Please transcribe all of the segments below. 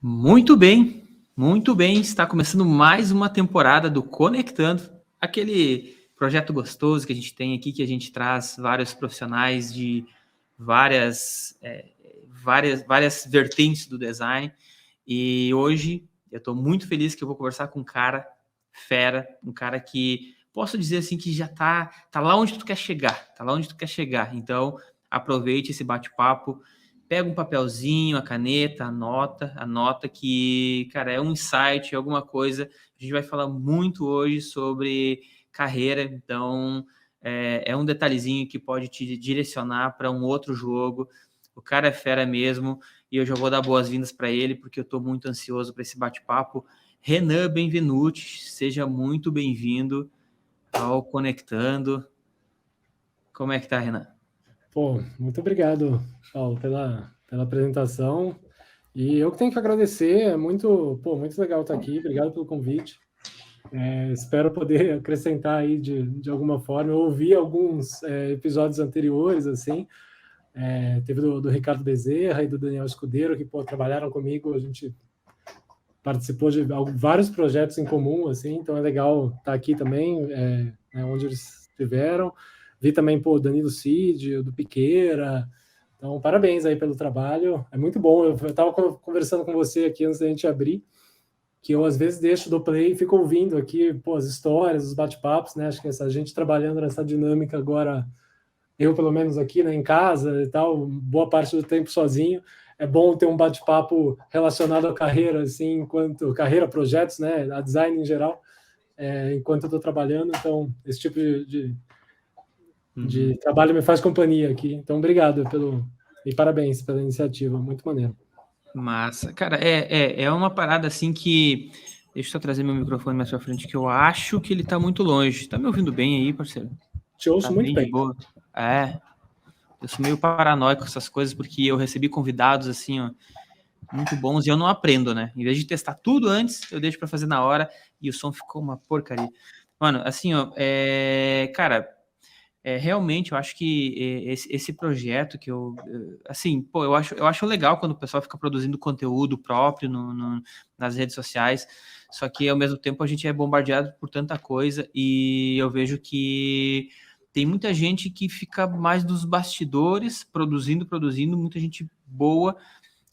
Muito bem, muito bem. Está começando mais uma temporada do Conectando, aquele projeto gostoso que a gente tem aqui, que a gente traz vários profissionais de várias vertentes do design. E hoje eu estou muito feliz que eu vou conversar com um cara fera, um cara que posso dizer assim que já tá lá onde tu quer chegar, tá lá onde tu quer chegar. Então aproveite esse bate-papo. Pega um papelzinho, a caneta, anota que, cara, é um insight, é alguma coisa. A gente vai falar muito hoje sobre carreira, então é um detalhezinho que pode te direcionar para um outro jogo. O cara é fera mesmo e eu já vou dar boas-vindas para ele porque eu estou muito ansioso para esse bate-papo. Renan Benvenuti, seja muito bem-vindo ao Conectando. Como é que tá, Renan? Pô, muito obrigado, Paulo, pela apresentação. E eu que tenho que agradecer, muito legal estar aqui, obrigado pelo convite. Espero poder acrescentar aí de alguma forma. Eu ouvi alguns episódios anteriores, assim, teve do Ricardo Bezerra e do Daniel Escudeiro, que trabalharam comigo, a gente participou de vários projetos em comum, assim, então é legal estar aqui também, onde eles estiveram. Vi também, Danilo Cid, do Piqueira. Então, parabéns aí pelo trabalho. É muito bom. Eu estava conversando com você aqui antes da gente abrir, que eu às vezes deixo do play e fico ouvindo aqui, as histórias, os bate-papos, né? Acho que essa gente trabalhando nessa dinâmica agora, eu pelo menos aqui, né, em casa e tal, boa parte do tempo sozinho. É bom ter um bate-papo relacionado à carreira, assim, enquanto carreira, projetos, né, a design em geral, enquanto eu estou trabalhando. Então, esse tipo de trabalho me faz companhia aqui. Então, obrigado e parabéns pela iniciativa, muito maneiro. Massa. Cara, é uma parada assim que. Deixa eu só trazer meu microfone mais pra frente, que eu acho que ele tá muito longe. Tá me ouvindo bem aí, parceiro? Te Tá ouço muito bem de bem. boa? É. Eu sou meio paranoico com essas coisas, porque eu recebi convidados assim, ó, muito bons e eu não aprendo, né? Em vez de testar tudo antes, eu deixo pra fazer na hora e o som ficou uma porcaria. Mano, assim, ó, cara, realmente, eu acho que esse projeto que assim, pô, eu acho legal quando o pessoal fica produzindo conteúdo próprio nas redes sociais, só que ao mesmo tempo a gente é bombardeado por tanta coisa e eu vejo que tem muita gente que fica mais dos bastidores, produzindo, muita gente boa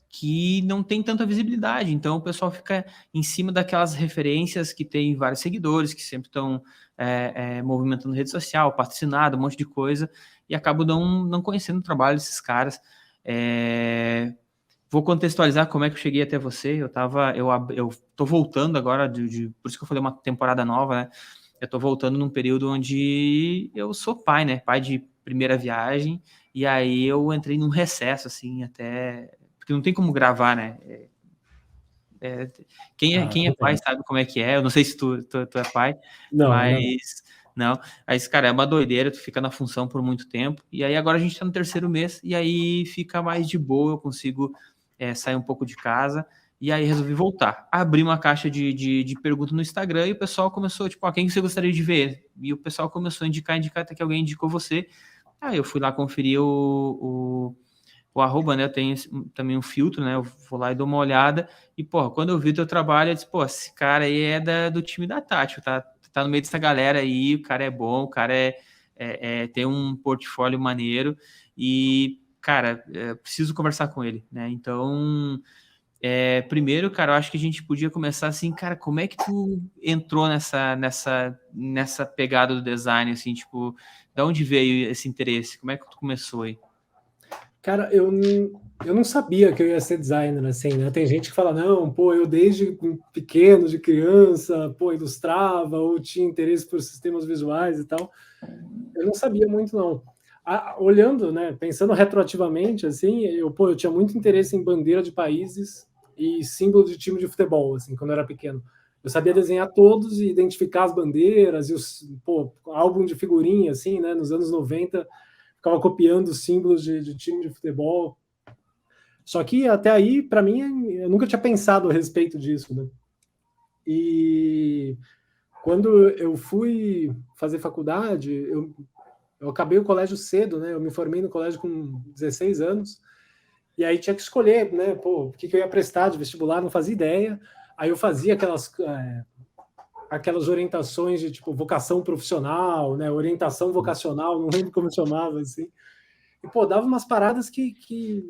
que não tem tanta visibilidade. Então o pessoal fica em cima daquelas referências que tem vários seguidores, que sempre estão movimentando rede social, patrocinado, um monte de coisa, e acabo não conhecendo o trabalho desses caras. Vou contextualizar como é que eu cheguei até você. Eu tô voltando agora, por isso que eu falei uma temporada nova, né? Eu tô voltando num período onde eu sou pai, né? Pai de primeira viagem, e aí eu entrei num recesso, assim, até porque não tem como gravar, né? É, quem é pai sabe como é que é. Eu não sei se tu é pai, Não, ainda não. mas não. Aí, cara, é uma doideira, tu fica na função por muito tempo. E aí agora a gente tá no terceiro mês, e aí fica mais de boa, eu consigo sair um pouco de casa. E aí resolvi voltar. Abri uma caixa de perguntas no Instagram e o pessoal começou, tipo, quem você gostaria de ver? E o pessoal começou a indicar, até que alguém indicou você. Aí eu fui lá conferir o arroba, né? Eu tenho também um filtro, né? Eu vou lá e dou uma olhada. E, porra, quando eu vi o teu trabalho, eu disse, pô, esse cara aí é do time da Tati, tá no meio dessa galera aí, o cara é bom, o cara tem um portfólio maneiro e, cara, preciso conversar com ele, né? Então, primeiro, cara, eu acho que a gente podia começar assim, cara, como é que tu entrou nessa pegada do design, assim, tipo, da onde veio esse interesse? Como é que tu começou aí? Cara, eu não sabia que eu ia ser designer, assim, né? Tem gente que fala, não, eu desde pequeno, de criança, ilustrava ou tinha interesse por sistemas visuais e tal. Eu não sabia muito, não. Olhando, né, pensando retroativamente, assim, eu tinha muito interesse em bandeira de países e símbolo de time de futebol, assim, quando eu era pequeno. Eu sabia desenhar todos e identificar as bandeiras e álbum de figurinha, assim, né, nos anos 90, ficava copiando os símbolos de time de futebol. Só que até aí, para mim, eu nunca tinha pensado a respeito disso, né? E quando eu fui fazer faculdade, eu acabei o colégio cedo, né? Eu me formei no colégio com 16 anos E aí tinha que escolher, né? Pô, o que eu ia prestar de vestibular, não fazia ideia. Aí eu fazia aquelas orientações de tipo vocação profissional, né? Orientação vocacional, não lembro como chamava, assim. E, pô, dava umas paradas que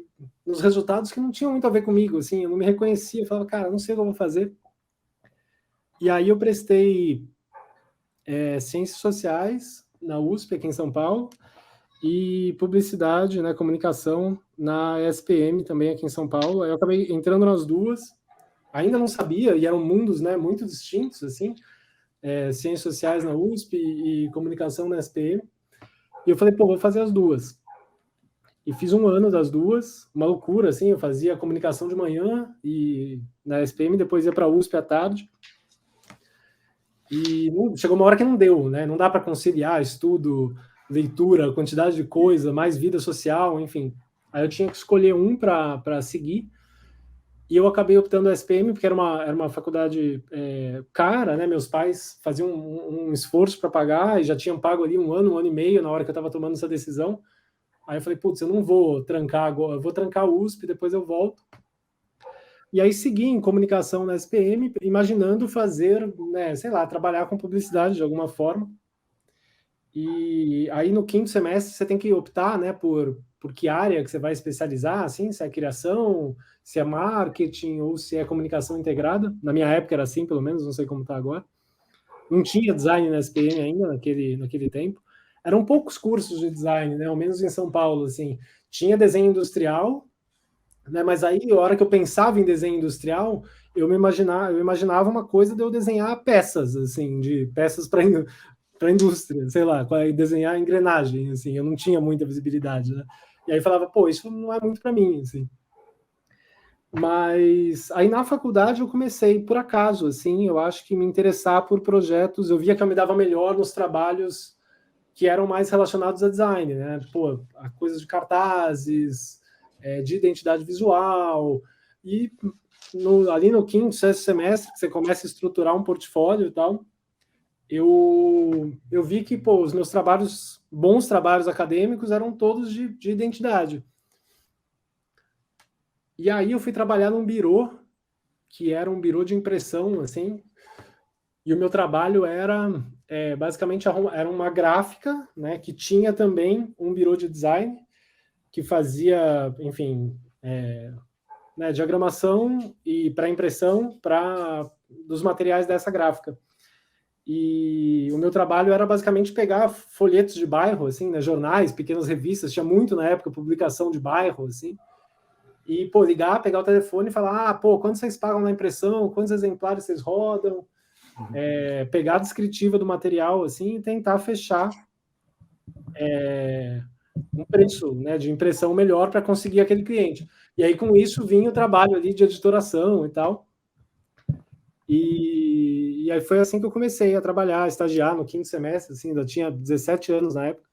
nos resultados que não tinham muito a ver comigo, assim, eu não me reconhecia, eu falava, cara, não sei o que eu vou fazer. E aí eu prestei Ciências Sociais na USP, aqui em São Paulo, e Publicidade, né, Comunicação na SPM, também aqui em São Paulo. Aí eu acabei entrando nas duas, ainda não sabia, e eram mundos, né, muito distintos, assim, Ciências Sociais na USP e Comunicação na SPM. E eu falei, pô, vou fazer as duas. E fiz um ano das duas, uma loucura, assim, eu fazia comunicação de manhã e na SPM, depois ia para a USP à tarde. E chegou uma hora que não deu, né? Não dá para conciliar estudo, leitura, quantidade de coisa, mais vida social, enfim. Aí eu tinha que escolher um para seguir. E eu acabei optando a SPM, porque era uma faculdade cara, né? Meus pais faziam um esforço para pagar e já tinham pago ali um ano e meio na hora que eu estava tomando essa decisão. Aí eu falei, putz, eu não vou trancar agora, eu vou trancar a USP, depois eu volto. E aí segui em comunicação na SPM, imaginando fazer, né, sei lá, trabalhar com publicidade de alguma forma. E aí no quinto semestre você tem que optar, né, por que área que você vai especializar, assim, se é criação, se é marketing ou se é comunicação integrada. Na minha época era assim, pelo menos, não sei como está agora. Não tinha design na SPM ainda naquele tempo. Eram poucos cursos de design, né, ao menos em São Paulo, assim. Tinha desenho industrial, né, mas aí, a hora que eu pensava em desenho industrial, eu imaginava uma coisa de eu desenhar peças, assim, de peças para indústria, sei lá, desenhar engrenagem, assim, eu não tinha muita visibilidade, né? E aí falava, pô, isso não é muito para mim, assim. Mas aí na faculdade eu comecei por acaso, assim, eu acho que me interessar por projetos, eu via que eu me dava melhor nos trabalhos que eram mais relacionados a design, né? Pô, a coisas de cartazes, de identidade visual, e ali no quinto, sexto semestre, que você começa a estruturar um portfólio e tal, eu vi que, pô, os meus bons trabalhos acadêmicos eram todos de identidade. E aí eu fui trabalhar num birô, que era um birô de impressão, assim, e o meu trabalho era, basicamente, era uma gráfica, né, que tinha também um birô de design, que fazia, enfim, né, diagramação e para impressão dos materiais dessa gráfica. E o meu trabalho era basicamente pegar folhetos de bairro, assim, né, jornais, pequenas revistas, tinha muito na época publicação de bairro, assim, e, pô, ligar, pegar o telefone e falar, pô, quanto vocês pagam na impressão, quantos exemplares vocês rodam, pegar a descritiva do material, assim, e tentar fechar um preço, né, de impressão melhor para conseguir aquele cliente. E aí, com isso, vinha o trabalho ali de editoração e tal. E aí foi assim que eu comecei a trabalhar, a estagiar no quinto semestre, assim, ainda tinha 17 anos na época.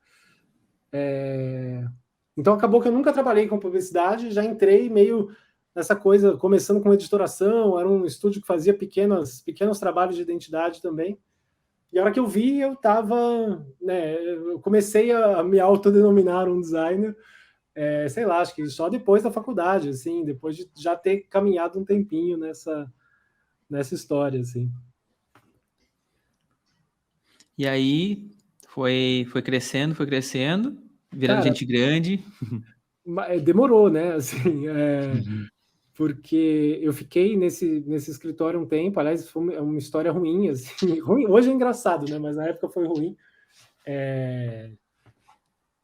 Então acabou que eu nunca trabalhei com publicidade, já entrei meio nessa coisa, começando com editoração, era um estúdio que fazia pequenos trabalhos de identidade também. E a hora que eu vi, eu estava, né, eu comecei a me autodenominar um designer, sei lá, acho que só depois da faculdade, assim, depois de já ter caminhado um tempinho nessa história, assim. E aí foi crescendo, virando Cara, gente grande. demorou, né? Assim, porque eu fiquei nesse escritório um tempo. Aliás, foi uma história ruim, assim, ruim. Hoje é engraçado, né? Mas na época foi ruim.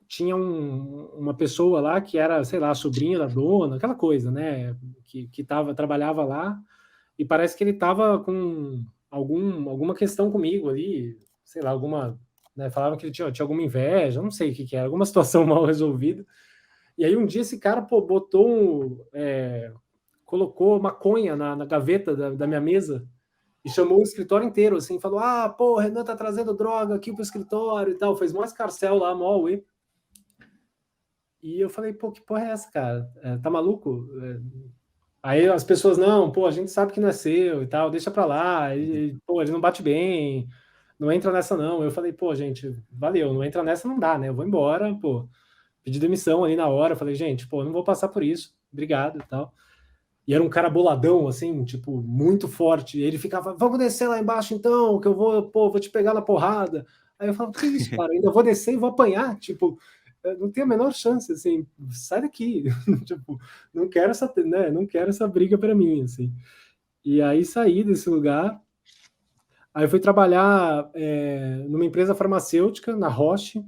Tinha uma pessoa lá que era, sei lá, sobrinha da dona, aquela coisa, né? Que trabalhava lá, e parece que ele estava com alguma questão comigo ali, sei lá, alguma, né? Falava que ele tinha alguma inveja, não sei o que era, alguma situação mal resolvida. E aí um dia esse cara, pô, colocou maconha na gaveta da minha mesa e chamou o escritório inteiro, assim, falou, pô, o Renan tá trazendo droga aqui pro escritório e tal, fez mó escarcel lá, mó uê. E eu falei, pô, que porra é essa, cara? Tá maluco? Aí as pessoas, não, pô, a gente sabe que não é seu e tal, deixa pra lá, pô, ele não bate bem, não entra nessa não. Eu falei, pô, gente, valeu, não entra nessa não dá, né? Eu vou embora, pô. Pedi demissão ali na hora, falei, gente, pô, não vou passar por isso. obrigado e tal. E era um cara boladão, assim, tipo, muito forte. E ele ficava, vamos descer lá embaixo então, que eu vou te pegar na porrada. Aí eu falava, que isso, cara? Eu ainda vou descer e vou apanhar, tipo, não tem a menor chance, assim, sai daqui. Tipo, não quero essa, né, não quero essa briga para mim, assim. E aí saí desse lugar. Aí eu fui trabalhar numa empresa farmacêutica, na Roche.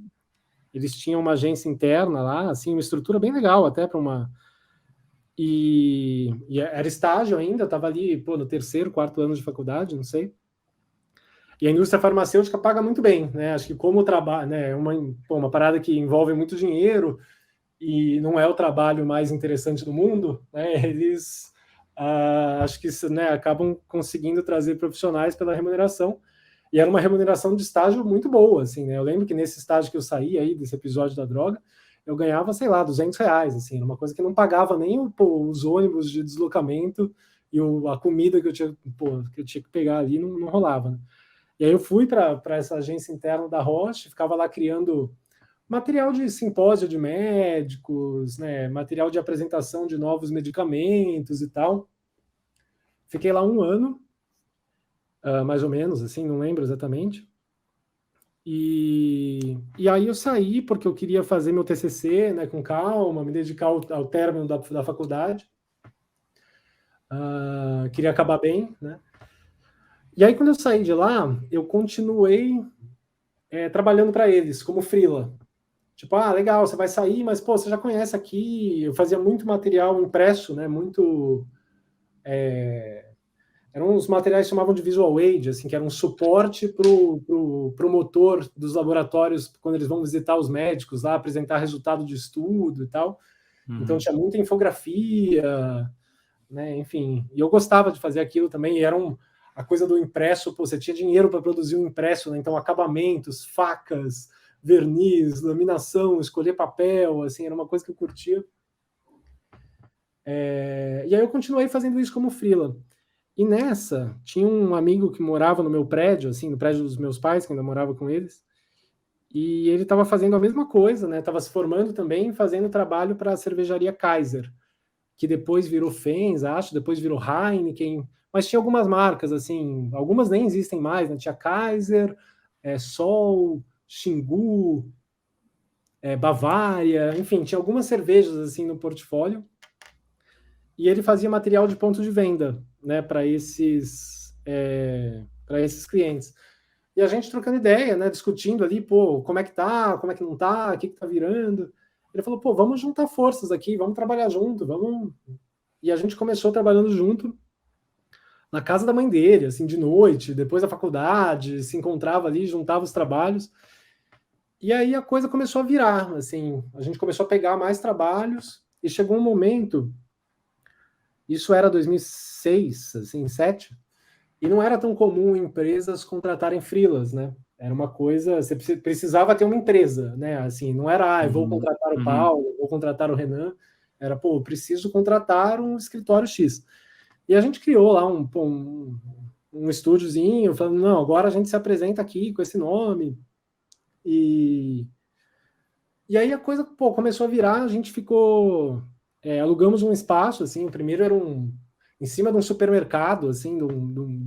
Eles tinham uma agência interna lá, assim, uma estrutura bem legal até para uma... E era estágio ainda, estava ali, pô, no terceiro, quarto ano de faculdade, não sei. E a indústria farmacêutica paga muito bem, né? Acho que como trabalho, né, é uma parada que envolve muito dinheiro e não é o trabalho mais interessante do mundo, né? Eles acho que, né, acabam conseguindo trazer profissionais pela remuneração. E era uma remuneração de estágio muito boa, assim, né? Eu lembro que nesse estágio que eu saí aí, desse episódio da droga, eu ganhava, sei lá, R$200, assim, era uma coisa que não pagava nem os ônibus de deslocamento e a comida que eu tinha que pegar ali não rolava, né? E aí eu fui para essa agência interna da Roche, ficava lá criando material de simpósio de médicos, né, material de apresentação de novos medicamentos e tal. Fiquei lá um ano, mais ou menos, assim, não lembro exatamente. E aí eu saí porque eu queria fazer meu TCC, né, com calma, me dedicar ao término da faculdade. Queria acabar bem, né? E aí quando eu saí de lá, eu continuei trabalhando para eles como freela. Tipo, legal, você vai sair, mas pô, você já conhece aqui. Eu fazia muito material impresso, né? Muito eram uns materiais que chamavam de visual aid, assim, que era um suporte pro motor dos laboratórios quando eles vão visitar os médicos lá, apresentar resultado de estudo e tal. Então tinha muita infografia, né? Enfim, e eu gostava de fazer aquilo também. E era a coisa do impresso, pô, você tinha dinheiro para produzir um impresso, né? Então acabamentos, facas, verniz, laminação, escolher papel, assim, era uma coisa que eu curtia. E aí eu continuei fazendo isso como freela. E nessa, tinha um amigo que morava no meu prédio, assim, no prédio dos meus pais, que ainda morava com eles, e ele estava fazendo a mesma coisa, né? Estava se formando também, fazendo trabalho para a cervejaria Kaiser, que depois virou Fens, acho, depois virou Heineken, mas tinha algumas marcas, assim, algumas nem existem mais, né? Tinha Kaiser, Sol, Xingu, Bavária, enfim, tinha algumas cervejas, assim, no portfólio, e ele fazia material de ponto de venda, né, para esses clientes. E a gente trocando ideia, né, discutindo ali, pô, como é que tá, como é que não tá, o que tá virando. Ele falou, pô, vamos juntar forças aqui, vamos trabalhar junto, vamos... E a gente começou trabalhando junto na casa da mãe dele, assim, de noite, depois da faculdade, se encontrava ali, juntava os trabalhos. E aí a coisa começou a virar, assim, a gente começou a pegar mais trabalhos e chegou um momento, isso era 2006, assim, 2007, e não era tão comum empresas contratarem freelas, né? Era uma coisa, você precisava ter uma empresa, né? Assim, não era, eu vou contratar o Paulo, vou contratar o Renan, era, pô, eu preciso contratar um escritório X. E a gente criou lá um estúdiozinho, falando, não, agora a gente se apresenta aqui com esse nome. E aí a coisa, pô, começou a virar, a gente ficou... alugamos um espaço, assim, o primeiro era em cima de um supermercado, assim, de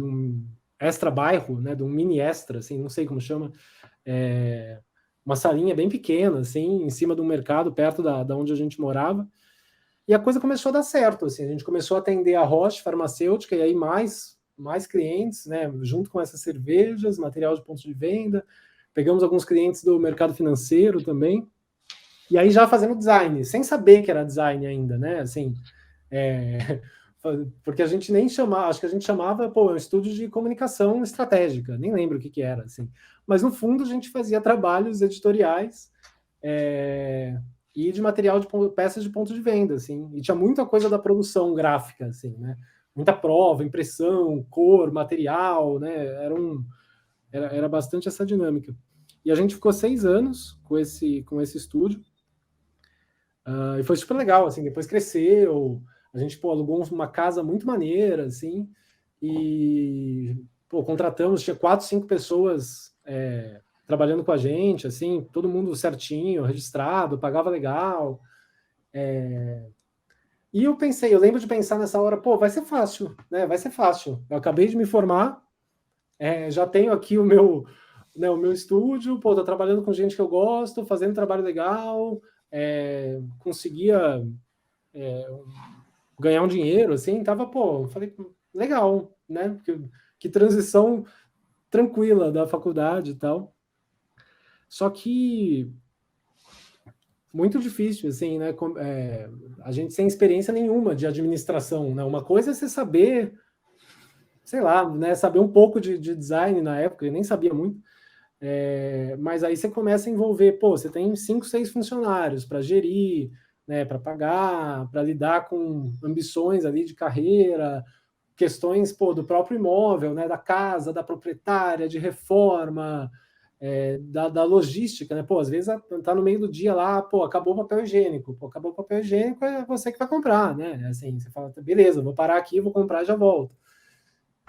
um extra bairro, né, de um mini extra, assim, não sei como chama, uma salinha bem pequena, assim, em cima de um mercado, perto da onde a gente morava, e a coisa começou a dar certo, assim, a gente começou a atender a Roche farmacêutica, e aí mais clientes, né, junto com essas cervejas, material de ponto de venda, pegamos alguns clientes do mercado financeiro também, e aí já fazendo design, sem saber que era design ainda, né, assim, porque a gente nem chamava, acho que a gente chamava, pô, um estúdio de comunicação estratégica, nem lembro o que era, assim, mas no fundo a gente fazia trabalhos editoriais e de material de peças de ponto de venda, assim, e tinha muita coisa da produção gráfica, assim, né, muita prova, impressão, cor, material, né, era bastante essa dinâmica. E a gente ficou 6 anos com esse estúdio, e foi super legal, assim, depois cresceu, a gente, pô, alugou uma casa muito maneira, assim, e, pô, contratamos, tinha 4, 5 pessoas trabalhando com a gente, assim, todo mundo certinho, registrado, pagava legal, E eu lembro de pensar nessa hora, pô, vai ser fácil, né? Vai ser fácil. Eu acabei de me formar, já tenho aqui o meu, né, o meu estúdio, pô, tô trabalhando com gente que eu gosto, fazendo trabalho legal, conseguia ganhar um dinheiro, assim, tava, pô, falei, legal, né? Que transição tranquila da faculdade e tal. Só que muito difícil, assim, né? A gente sem experiência nenhuma de administração, né? Uma coisa é você saber, sei lá, né? Saber um pouco de design na época, eu nem sabia muito. Mas aí você começa a envolver, pô, você tem 5, 6 funcionários para gerir, né? Para pagar, para lidar com ambições ali de carreira, questões, pô, do próprio imóvel, né? Da casa, da proprietária, de reforma, da logística, né? Pô, às vezes tá no meio do dia lá, pô, acabou o papel higiênico. Pô, acabou o papel higiênico, é você que vai comprar, né? Assim, você fala, beleza, vou parar aqui, vou comprar e já volto.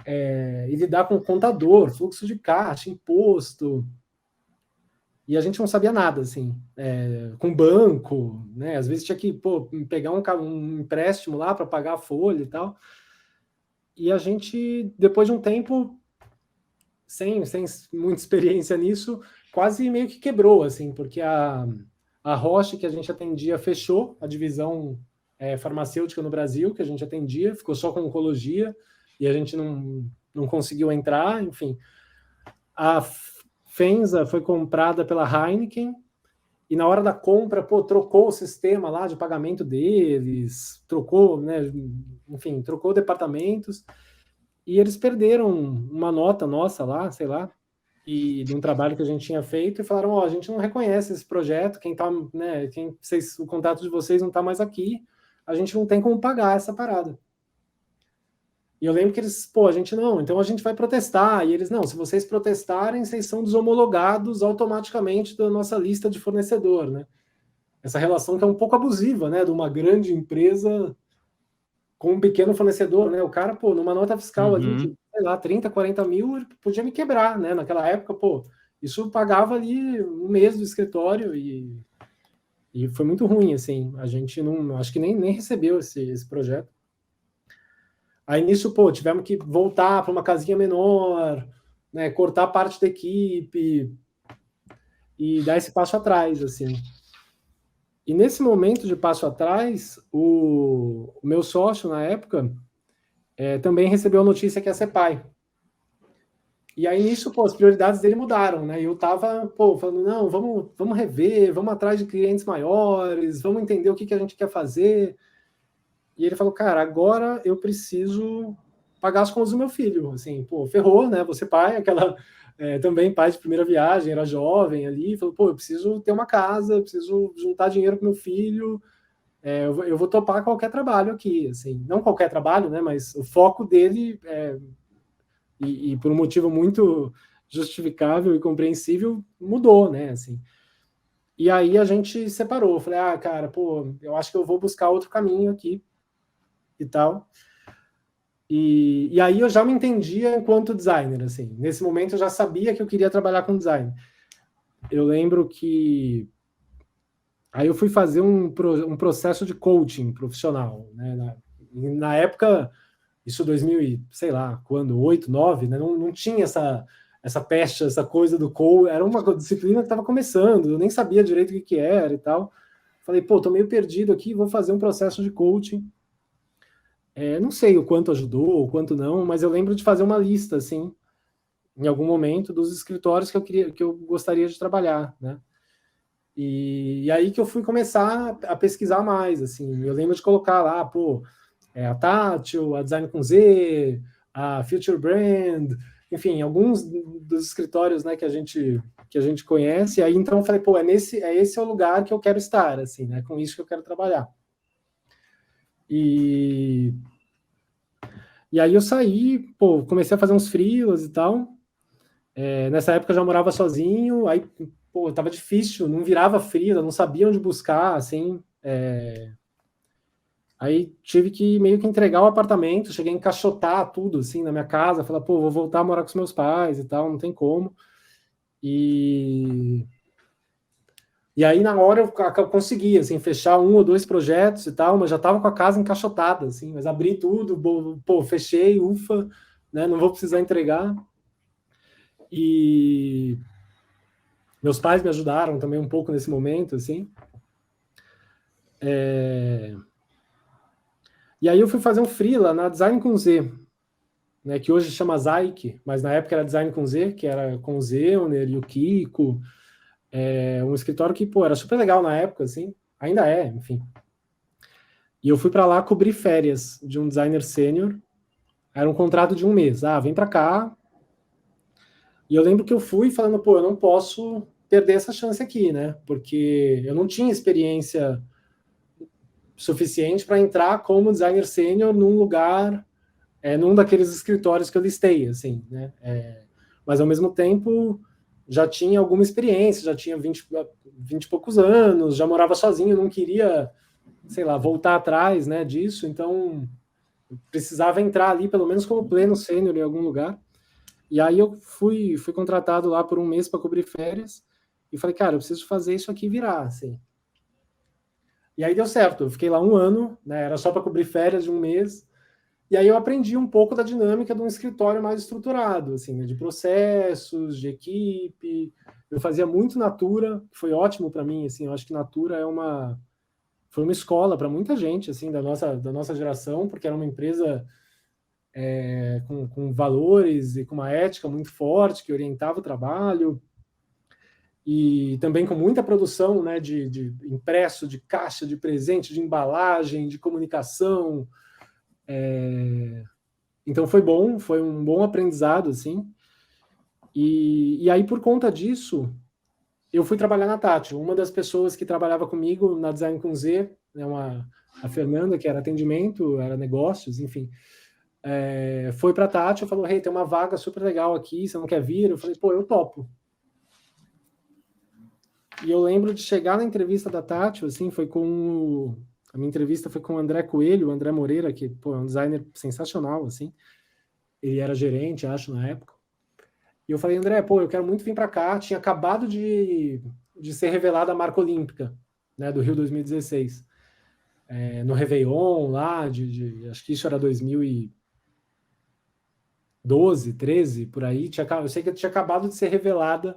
E lidar com contador, fluxo de caixa, imposto. E a gente não sabia nada, assim, com banco, né? Às vezes tinha que, pô, pegar um empréstimo lá para pagar a folha e tal. E a gente, depois de um tempo, sem muita experiência nisso, quase meio que quebrou, assim, porque a Roche que a gente atendia fechou, a divisão farmacêutica no Brasil que a gente atendia, ficou só com oncologia, e a gente não conseguiu entrar, enfim. A Fenza foi comprada pela Heineken, e na hora da compra, pô, trocou o sistema lá de pagamento deles, trocou, né, enfim, trocou departamentos, e eles perderam uma nota nossa lá, sei lá, e de um trabalho que a gente tinha feito, e falaram, ó, a gente não reconhece esse projeto, quem tá, né, o contato de vocês não tá mais aqui, a gente não tem como pagar essa parada. E eu lembro que eles, pô, a gente não, então a gente vai protestar, e eles, não, se vocês protestarem, vocês são desomologados automaticamente da nossa lista de fornecedor, né? Essa relação que é um pouco abusiva, né, de uma grande empresa com um pequeno fornecedor, né? O cara, pô, numa nota fiscal ali de, sei lá, 30, 40 mil, ele podia me quebrar, né? Naquela época, pô, isso pagava ali um mês do escritório e foi muito ruim, assim. A gente não, acho que nem recebeu esse projeto. Aí nisso, pô, tivemos que voltar para uma casinha menor, né? Cortar parte da equipe e dar esse passo atrás, assim. E nesse momento de passo atrás, o meu sócio, na época, também recebeu a notícia que ia ser pai. E aí, nisso, pô, as prioridades dele mudaram, né? E eu tava, pô, falando, não, vamos rever, vamos atrás de clientes maiores, vamos entender o que a gente quer fazer. E ele falou, cara, agora eu preciso pagar as contas do meu filho. Assim, pô, ferrou, né? Você pai, também pai de primeira viagem, era jovem ali, falou, pô, eu preciso ter uma casa, eu preciso juntar dinheiro pro meu filho, eu vou topar qualquer trabalho aqui, assim, não qualquer trabalho, né? Mas o foco dele e por um motivo muito justificável e compreensível, mudou, né, assim. E aí a gente separou, eu falei, cara, pô, eu acho que eu vou buscar outro caminho aqui e tal. E aí eu já me entendia enquanto designer, assim. Nesse momento eu já sabia que eu queria trabalhar com design. Eu lembro que aí eu fui fazer um processo de coaching profissional, né, na época, isso 2000 e, sei lá, quando, 8, 9, né? Não tinha essa peste, essa coisa do coaching, era uma disciplina que estava começando, eu nem sabia direito o que era e tal. Falei, pô, tô meio perdido aqui, vou fazer um processo de coaching. Não sei o quanto ajudou, o quanto não, mas eu lembro de fazer uma lista, assim, em algum momento, dos escritórios que eu gostaria de trabalhar, né? E aí que eu fui começar a pesquisar mais, assim. Eu lembro de colocar lá, pô, a Tátil, a Design com Z, a Future Brand, enfim, alguns dos escritórios, né, que a gente conhece. E aí então eu falei, pô, esse é o lugar que eu quero estar, assim, né? Com isso que eu quero trabalhar. E aí eu saí, pô, comecei a fazer uns freelas e tal. Nessa época eu já morava sozinho, aí, pô, tava difícil, não virava freela, não sabia onde buscar, assim. Aí tive que meio que entregar o apartamento, cheguei a encaixotar tudo, assim, na minha casa, falar, pô, vou voltar a morar com os meus pais e tal, não tem como. E E aí, na hora, eu consegui, assim, fechar 1 ou 2 projetos e tal, mas já estava com a casa encaixotada, assim, mas abri tudo, pô, fechei, ufa, né, não vou precisar entregar. E meus pais me ajudaram também um pouco nesse momento, assim. E aí eu fui fazer um freela na Design com Z, né, que hoje chama Zyke, mas na época era Design com Z, que era com o Zeuner e o Kiko, um escritório que, pô, era super legal na época, assim, ainda é, enfim. E eu fui para lá cobrir férias de um designer sênior. Era um contrato de 1 mês. Ah, vem para cá. E eu lembro que eu fui falando, pô, eu não posso perder essa chance aqui, né? Porque eu não tinha experiência suficiente para entrar como designer sênior num lugar, num daqueles escritórios que eu listei, assim, né? Mas ao mesmo tempo já tinha alguma experiência, já tinha 20 e poucos anos, já morava sozinho, não queria, sei lá, voltar atrás, né, disso, então precisava entrar ali pelo menos como pleno sênior em algum lugar. E aí eu fui contratado lá por 1 mês para cobrir férias e falei, cara, eu preciso fazer isso aqui virar, assim. E aí deu certo, eu fiquei lá 1 ano, né, era só para cobrir férias de 1 mês, e aí eu aprendi um pouco da dinâmica de um escritório mais estruturado, assim, né, de processos, de equipe. Eu fazia muito Natura, que foi ótimo para mim, assim, eu acho que Natura foi uma escola para muita gente, assim, da nossa geração, porque era uma empresa com valores e com uma ética muito forte, que orientava o trabalho, e também com muita produção, né, de impresso, de caixa, de presente, de embalagem, de comunicação. Então foi um bom aprendizado, assim. E aí, por conta disso, eu fui trabalhar na Tátil. Uma das pessoas que trabalhava comigo na Design com Z, né, a Fernanda, que era atendimento, era negócios, enfim, foi para a Tátil, falou, hey, tem uma vaga super legal aqui, você não quer vir? Eu falei, pô, eu topo. E eu lembro de chegar na entrevista da Tátil, assim, a minha entrevista foi com o André Coelho, o André Moreira, que, pô, é um designer sensacional, assim. Ele era gerente, acho, na época. E eu falei, André, pô, eu quero muito vir para cá. Tinha acabado de ser revelada a marca olímpica, né, do Rio 2016. No Réveillon, lá, acho que isso era 2012, 13, por aí. Eu sei que tinha acabado de ser revelada,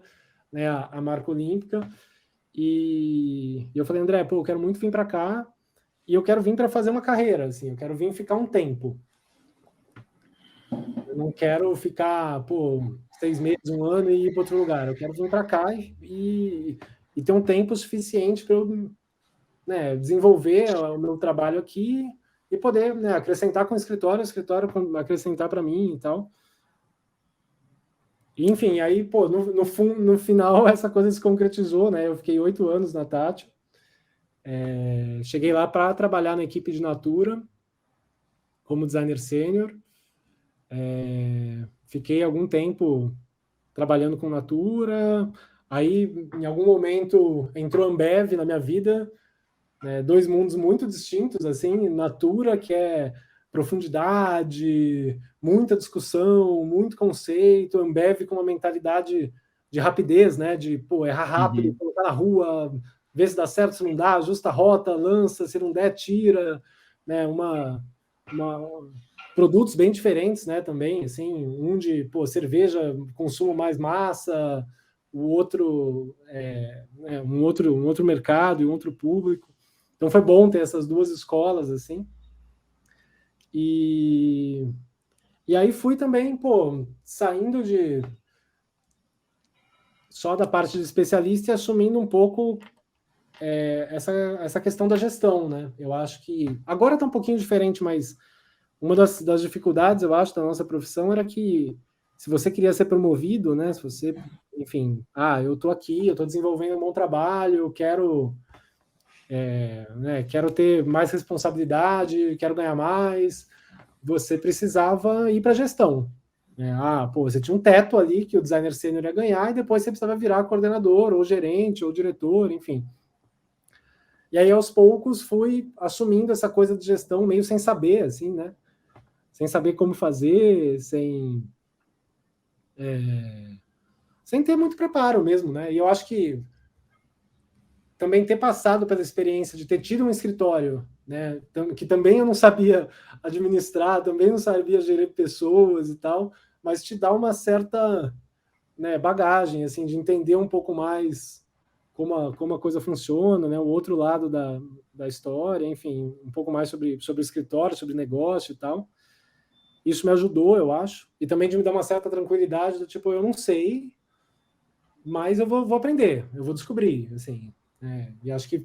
né, a marca olímpica. E eu falei, André, pô, eu quero muito vir para cá e eu quero vir para fazer uma carreira, assim, eu quero vir ficar um tempo. Eu não quero ficar, pô, 6 meses, 1 ano e ir para outro lugar. Eu quero vir para cá e ter um tempo suficiente para eu, né, desenvolver o meu trabalho aqui e poder, né, acrescentar com o escritório acrescentar para mim e tal. Enfim, aí, pô, no final essa coisa se concretizou, né? Eu fiquei 8 anos na Tátil. Cheguei lá para trabalhar na equipe de Natura como designer sênior. Fiquei algum tempo trabalhando com Natura. Aí, em algum momento, entrou Ambev na minha vida, né? 2 mundos muito distintos, assim. Natura, que é profundidade, muita discussão, muito conceito. Ambev com uma mentalidade de rapidez, né? De, pô, errar rápido, colocar na rua, ver se dá certo, se não dá, ajusta a rota, lança, se não der, tira, né? Produtos bem diferentes, né? Também, assim, um de, pô, cerveja, consumo mais massa, o outro um outro mercado e um outro público. Então foi bom ter essas 2 escolas, assim. E aí fui também, pô, saindo só da parte de especialista e assumindo um pouco essa questão da gestão, né? Eu acho que agora está um pouquinho diferente, mas uma das dificuldades, eu acho, da nossa profissão era que se você queria ser promovido, né? Se você, enfim, eu estou aqui, eu estou desenvolvendo um bom trabalho, eu quero quero ter mais responsabilidade, quero ganhar mais, você precisava ir para a gestão. Pô, você tinha um teto ali que o designer sênior ia ganhar e depois você precisava virar coordenador, ou gerente, ou diretor, enfim. E aí, aos poucos, fui assumindo essa coisa de gestão meio sem saber, assim, né? Sem saber como fazer, sem ter muito preparo mesmo, né? E eu acho que também ter passado pela experiência de ter tido um escritório, né, que também eu não sabia administrar, também não sabia gerir pessoas e tal, mas te dá uma certa, né, bagagem, assim, de entender um pouco mais como a coisa funciona, né, o outro lado da história, enfim, um pouco mais sobre o escritório, sobre negócio e tal. Isso me ajudou, eu acho, e também de me dar uma certa tranquilidade do tipo, eu não sei, mas eu vou aprender, eu vou descobrir, assim, e acho que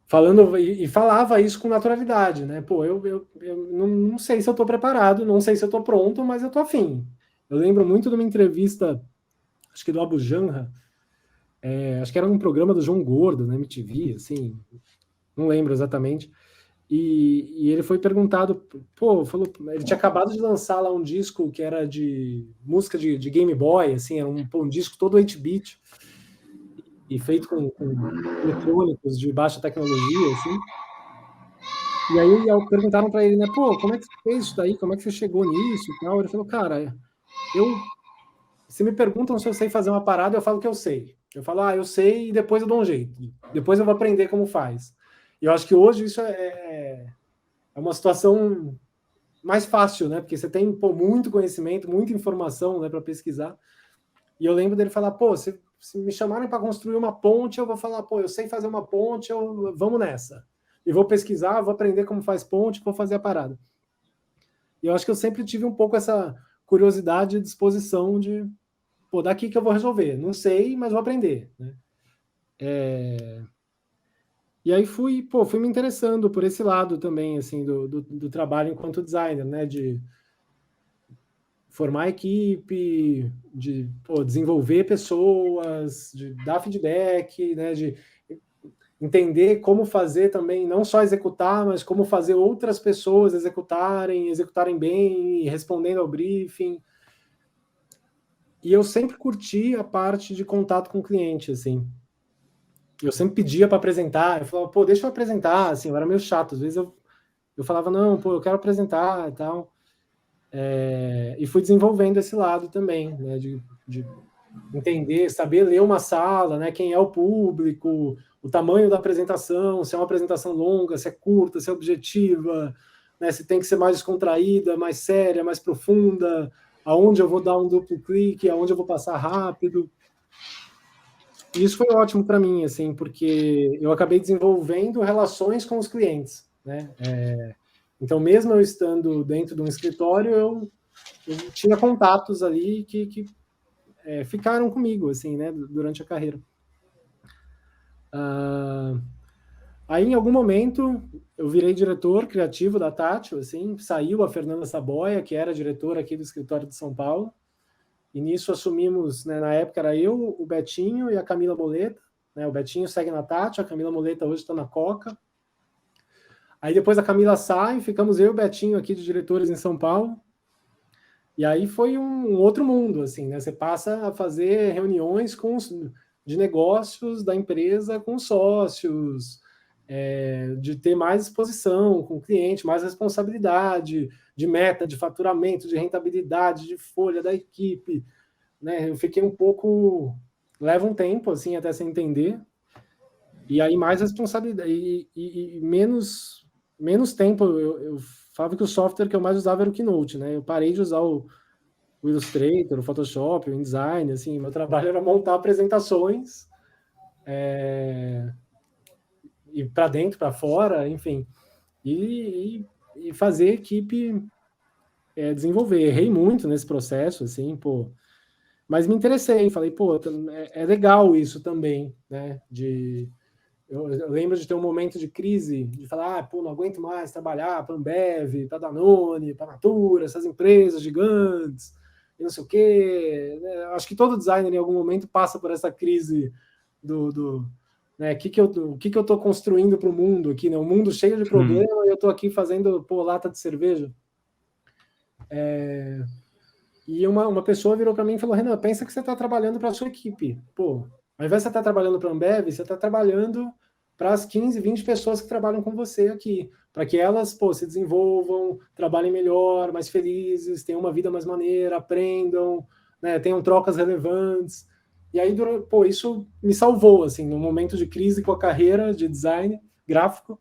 falando e falava isso com naturalidade, né? Pô, eu não sei se eu estou preparado, não sei se eu estou pronto, mas eu estou afim. Eu lembro muito de uma entrevista, acho que do Abu Janra, acho que era um programa do João Gordo, na MTV, assim, não lembro exatamente. E ele foi perguntado, pô, falou, ele tinha acabado de lançar lá um disco que era de música de Game Boy, assim, era um disco todo 8-bit e feito com eletrônicos de baixa tecnologia, assim. E aí perguntaram para ele, né, pô, como é que você fez isso daí? Como é que você chegou nisso e tal? Ele falou, cara, se me perguntam se eu sei fazer uma parada, eu falo que eu sei. Eu falo, eu sei e depois eu dou um jeito. Depois eu vou aprender como faz. E eu acho que hoje isso é uma situação mais fácil, né? Porque você tem, pô, muito conhecimento, muita informação, né, para pesquisar. E eu lembro dele falar, pô, se me chamarem para construir uma ponte, eu vou falar, pô, eu sei fazer uma ponte, vamos nessa. E vou pesquisar, vou aprender como faz ponte, vou fazer a parada. E eu acho que eu sempre tive um pouco essa curiosidade e disposição de, pô, daqui que eu vou resolver. Não sei, mas vou aprender, né? E aí fui me interessando por esse lado também, assim, do trabalho enquanto designer, né? De formar equipe, de desenvolver pessoas, de dar feedback, né? De entender como fazer também, não só executar, mas como fazer outras pessoas executarem bem, respondendo ao briefing. E eu sempre curti a parte de contato com o cliente, assim. Eu sempre pedia para apresentar, eu falava, pô, deixa eu apresentar, assim, eu era meio chato, às vezes eu falava, não, pô, eu quero apresentar e tal. E fui desenvolvendo esse lado também, né, de entender, saber ler uma sala, né, quem é o público, o tamanho da apresentação, se é uma apresentação longa, se é curta, se é objetiva, né, se tem que ser mais descontraída, mais séria, mais profunda, aonde eu vou dar um duplo clique, aonde eu vou passar rápido. E isso foi ótimo para mim, assim, porque eu acabei desenvolvendo relações com os clientes, né? Então, mesmo eu estando dentro de um escritório, eu tinha contatos ali que ficaram comigo, assim, né, durante a carreira. Aí, em algum momento, eu virei diretor criativo da Tátil, assim, saiu a Fernanda Saboia, que era diretora aqui do escritório de São Paulo, e nisso assumimos, né, na época era eu, o Betinho e a Camila Moleta, né, o Betinho segue na Tátil, a Camila Moleta hoje está na Coca. Aí depois a Camila sai, ficamos eu e o Betinho aqui de diretores em São Paulo, e aí foi um outro mundo, assim, né, você passa a fazer reuniões de negócios da empresa com sócios, de ter mais exposição com o cliente, mais responsabilidade, de meta, de faturamento, de rentabilidade, de folha da equipe, né? Eu fiquei um pouco... Leva um tempo, assim, até se entender. E aí mais responsabilidade e menos tempo. Eu falava que o software que eu mais usava era o Keynote, né? Eu parei de usar o Illustrator, o Photoshop, o InDesign, assim, meu trabalho era montar apresentações, e para dentro, para fora, enfim, e fazer a equipe desenvolver. Errei muito nesse processo, assim, pô, mas me interessei, falei, pô, é legal isso também, né, eu lembro de ter um momento de crise, de falar, pô, não aguento mais trabalhar para Ambev, para Danone, para Natura, essas empresas gigantes, e não sei o quê. Acho que todo designer em algum momento passa por essa crise né, o que eu estou construindo para o mundo aqui, né? O mundo cheio de problema e eu estou aqui fazendo, pô, lata de cerveja. E uma pessoa virou para mim e falou, Renan, pensa que você está trabalhando para a sua equipe. Pô, ao invés de você estar trabalhando para a Ambev, você está trabalhando para as 15, 20 pessoas que trabalham com você aqui, para que elas, pô, se desenvolvam, trabalhem melhor, mais felizes, tenham uma vida mais maneira, aprendam, né, tenham trocas relevantes. E aí, isso me salvou, assim, no momento de crise com a carreira de design gráfico,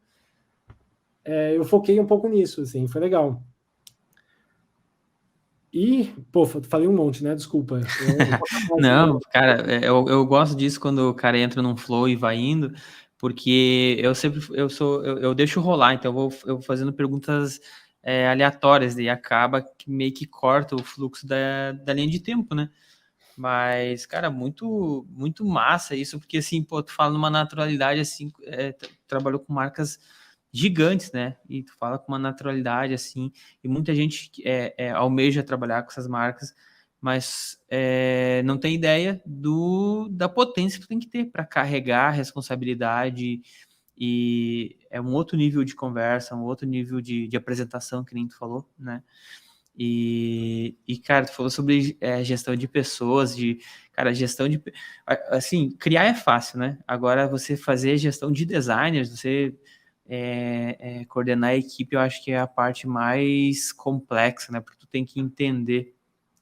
eu foquei um pouco nisso, assim, foi legal. E, falei um monte, né? Desculpa. Não, cara, eu gosto disso quando o cara entra num flow e vai indo, porque eu deixo rolar, então eu vou fazendo perguntas aleatórias, e acaba que meio que corta o fluxo da linha de tempo, né? Mas, cara, muito, muito massa isso, porque assim, pô, tu fala numa naturalidade assim, trabalhou com marcas gigantes, né? E tu fala com uma naturalidade assim, e muita gente almeja trabalhar com essas marcas, mas não tem ideia da potência que tu tem que ter para carregar a responsabilidade, e é um outro nível de conversa, um outro nível de apresentação, que nem tu falou, né? Cara, tu falou sobre gestão de pessoas, cara, gestão de, assim, criar é fácil, né? Agora, você fazer gestão de designers, você coordenar a equipe, eu acho que é a parte mais complexa, né? Porque tu tem que entender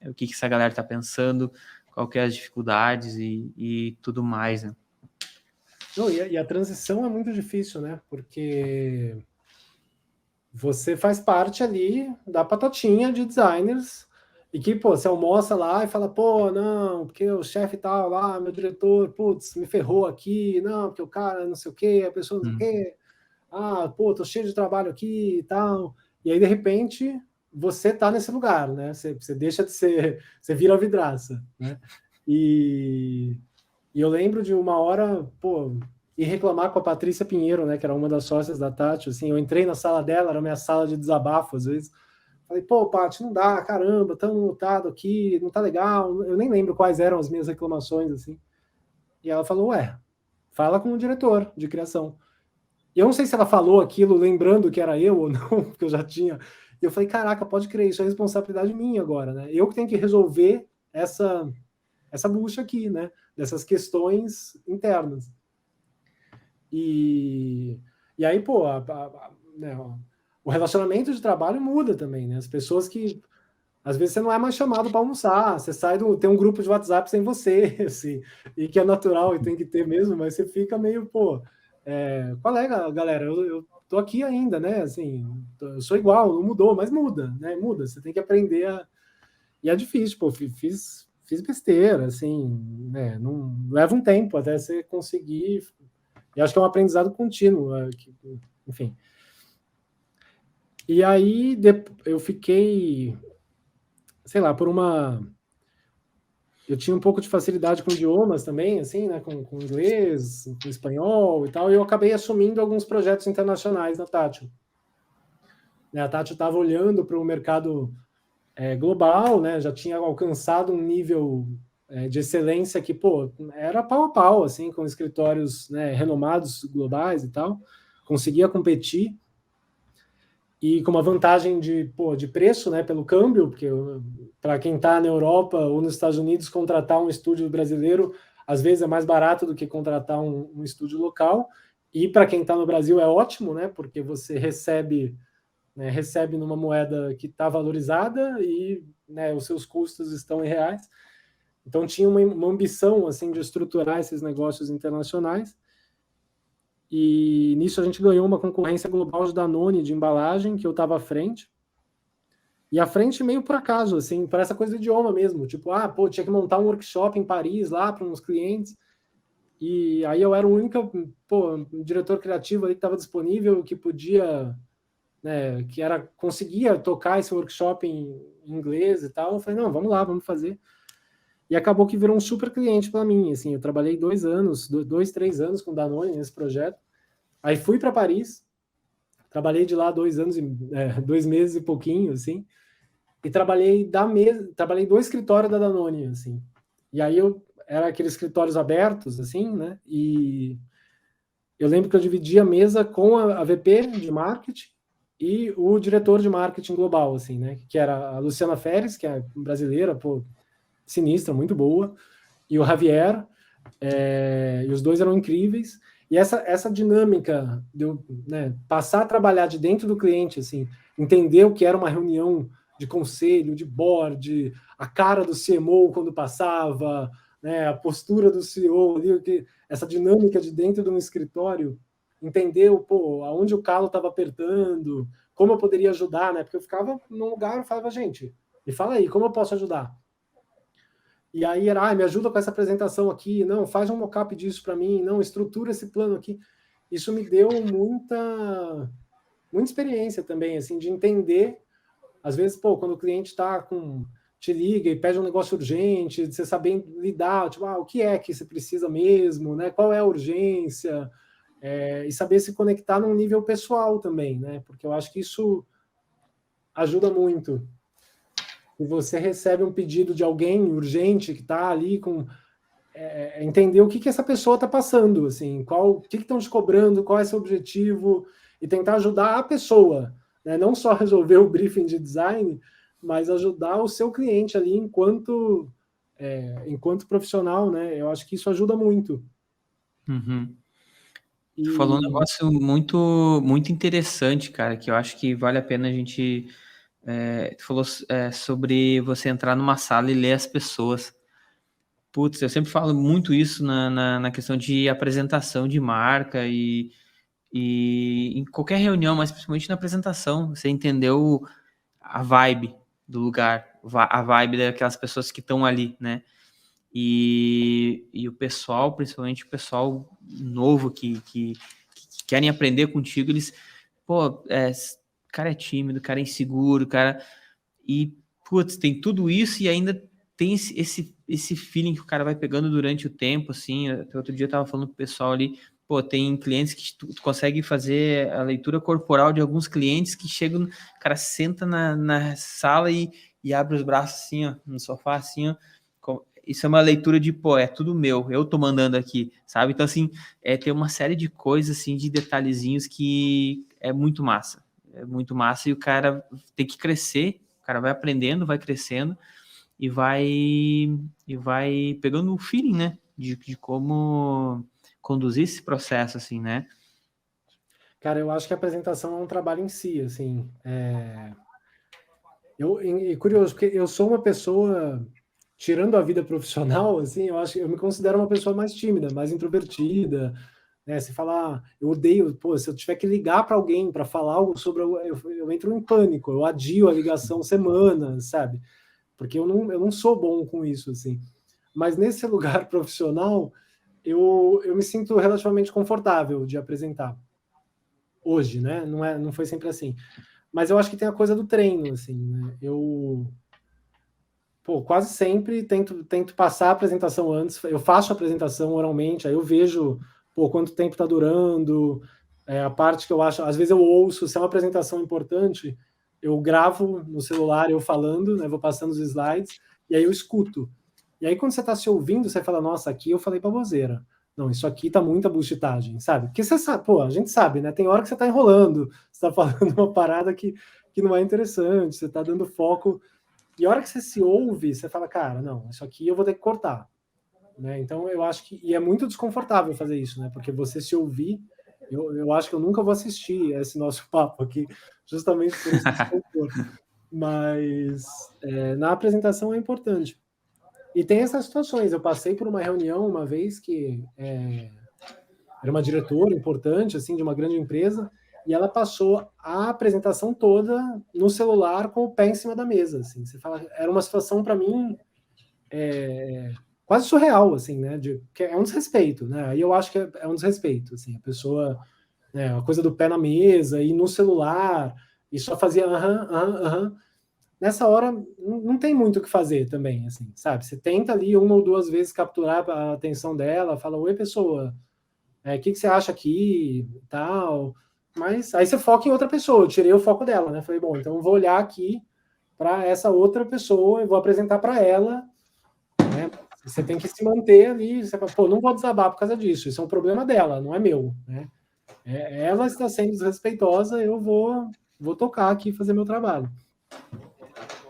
o que essa galera tá pensando, qual que é as dificuldades e tudo mais, né? Não, e a transição é muito difícil, né? Porque você faz parte ali da patotinha de designers e que, pô, você almoça lá e fala, pô, não, porque o chefe tal lá, meu diretor, putz, me ferrou aqui, não, porque o cara não sei o quê, a pessoa não sei o quê, pô, tô cheio de trabalho aqui e tal. E aí, de repente, você tá nesse lugar, né? Você deixa de ser, você vira a vidraça, né? E eu lembro de uma hora, pô, ir reclamar com a Patrícia Pinheiro, né, que era uma das sócias da Tati, assim, eu entrei na sala dela, era a minha sala de desabafo, às vezes. Falei, pô, Paty, não dá, caramba, tão lotado aqui, não tá legal. Eu nem lembro quais eram as minhas reclamações, assim. E ela falou, ué, fala com o diretor de criação. E eu não sei se ela falou aquilo lembrando que era eu ou não, porque eu já tinha. E eu falei, caraca, pode crer, isso é responsabilidade minha agora, né? Eu que tenho que resolver essa bucha aqui, né? Dessas questões internas. E aí, pô, né, o relacionamento de trabalho muda também, né? As pessoas que às vezes você não é mais chamado para almoçar, você tem um grupo de WhatsApp sem você, assim, e que é natural e tem que ter mesmo, mas você fica meio, pô, qual é, galera? Eu tô aqui ainda, né? Assim, eu sou igual, não mudou, mas muda, né? Muda, você tem que aprender a. E é difícil, pô, fiz besteira, assim, né? Não leva um tempo até você conseguir. E acho que é um aprendizado contínuo, enfim. E aí eu fiquei, sei lá, eu tinha um pouco de facilidade com idiomas também, assim, né, com inglês, com espanhol e tal, e eu acabei assumindo alguns projetos internacionais na Tátil. A Tátil estava olhando para o mercado global, né, já tinha alcançado um nível de excelência que, pô, era pau a pau, assim, com escritórios, né, renomados globais e tal, conseguia competir, e com uma vantagem de preço, né, pelo câmbio, porque para quem está na Europa ou nos Estados Unidos, contratar um estúdio brasileiro, às vezes é mais barato do que contratar um estúdio local, e para quem está no Brasil é ótimo, né, porque você recebe numa moeda que está valorizada e, né, os seus custos estão em reais. Então tinha uma ambição assim de estruturar esses negócios internacionais. E nisso a gente ganhou uma concorrência global de Danone de embalagem, que eu estava à frente. E à frente meio por acaso, assim, para essa coisa do idioma mesmo. Tipo, pô, tinha que montar um workshop em Paris lá para uns clientes. E aí eu era o único, pô, diretor criativo ali que estava disponível, que podia, né, conseguia tocar esse workshop em inglês e tal. Eu falei, não, vamos lá, vamos fazer. E acabou que virou um super cliente para mim, assim, eu trabalhei 2 anos, 3 anos com Danone nesse projeto. Aí fui para Paris, trabalhei de lá 2 anos, 2 meses e pouquinho, assim, e trabalhei do escritório da Danone, assim. E aí era aqueles escritórios abertos, assim, né? E eu lembro que eu dividi a mesa com a VP de marketing e o diretor de marketing global, assim, né? Que era a Luciana Feres, que é brasileira, pô, sinistra, muito boa, e o Javier, e os dois eram incríveis. E essa dinâmica de eu, né, passar a trabalhar de dentro do cliente, assim, entender o que era uma reunião de conselho, de board, a cara do CMO quando passava, né, a postura do CEO ali, essa dinâmica de dentro de um escritório, entender aonde o calo estava apertando, como eu poderia ajudar, né? Porque eu ficava num lugar e falava, gente, me fala aí, como eu posso ajudar? E aí era, me ajuda com essa apresentação aqui, não, faz um mock-up disso para mim, não, estrutura esse plano aqui. Isso me deu muita experiência também, assim, de entender, às vezes, quando o cliente te liga e pede um negócio urgente, de você saber lidar, tipo, o que é que você precisa mesmo, né? Qual é a urgência? E saber se conectar num nível pessoal também, né? Porque eu acho que isso ajuda muito. E você recebe um pedido de alguém urgente que está ali com entender o que essa pessoa está passando, assim, o que estão te cobrando, qual é seu objetivo, e tentar ajudar a pessoa, né? Não só resolver o briefing de design, mas ajudar o seu cliente ali enquanto profissional, né? Eu acho que isso ajuda muito. Uhum. E... Tu falou um negócio muito, muito interessante, cara, que eu acho que vale a pena a gente... tu falou sobre você entrar numa sala e ler as pessoas. Putz, eu sempre falo muito isso na questão de apresentação de marca e em qualquer reunião, mas principalmente na apresentação, você entendeu a vibe do lugar, a vibe daquelas pessoas que estão ali, né? E o pessoal, principalmente o pessoal novo que querem aprender contigo, eles, cara é tímido, cara é inseguro, cara... E, putz, tem tudo isso e ainda tem esse feeling que o cara vai pegando durante o tempo, assim. Até outro dia eu tava falando pro pessoal ali, tem clientes que tu consegue fazer a leitura corporal de alguns clientes que chegam, o cara senta na sala e abre os braços assim, ó, no sofá, assim, ó. Isso é uma leitura de, é tudo meu, eu tô mandando aqui, sabe? Então, assim, tem uma série de coisas, assim, de detalhezinhos que é muito massa. É muito massa e o cara tem que crescer, o cara vai aprendendo, vai crescendo e vai pegando o feeling, né? De como conduzir esse processo, assim, né? Cara, eu acho que a apresentação é um trabalho em si, assim. Curioso, porque eu sou uma pessoa, tirando a vida profissional, assim, eu me considero uma pessoa mais tímida, mais introvertida, né? Se falar, eu odeio, se eu tiver que ligar para alguém para falar algo sobre, eu entro em pânico, eu adio a ligação semanas, sabe? Porque eu não sou bom com isso, assim. Mas nesse lugar profissional, eu me sinto relativamente confortável de apresentar. Hoje, né? Não foi sempre assim. Mas eu acho que tem a coisa do treino, assim, né? Eu quase sempre tento passar a apresentação antes, eu faço a apresentação oralmente, aí eu vejo quanto tempo está durando, a parte que eu acho, às vezes eu ouço, se é uma apresentação importante, eu gravo no celular eu falando, né, vou passando os slides, e aí eu escuto. E aí quando você está se ouvindo, você fala, nossa, aqui eu falei baboseira. Não, isso aqui tá muita bullshitagem, sabe? Porque você sabe, a gente sabe, né? Tem hora que você tá enrolando, você tá falando uma parada que não é interessante, você tá dando foco. E a hora que você se ouve, você fala, cara, não, isso aqui eu vou ter que cortar. Né? Então, eu acho que... E é muito desconfortável fazer isso, né? Porque você se ouvir... Eu acho que eu nunca vou assistir esse nosso papo aqui, justamente por esse desconforto. Mas na apresentação é importante. E tem essas situações. Eu passei por uma reunião uma vez que era uma diretora importante, assim, de uma grande empresa, e ela passou a apresentação toda no celular com o pé em cima da mesa, assim. Você fala, era uma situação para mim quase surreal, assim, né? Que é um desrespeito, né? Aí eu acho que é um desrespeito, assim, a pessoa, né, a coisa do pé na mesa e no celular e só fazia aham. Nessa hora não tem muito o que fazer também, assim, sabe? Você tenta ali uma ou duas vezes capturar a atenção dela, fala, oi, pessoa, o que você acha aqui e tal, mas aí você foca em outra pessoa, eu tirei o foco dela, né? Falei, bom, então eu vou olhar aqui para essa outra pessoa e vou apresentar para ela, né? Você tem que se manter ali, você fala, não vou desabar por causa disso, isso é um problema dela, não é meu, né? Ela está sendo desrespeitosa, eu vou tocar aqui e fazer meu trabalho.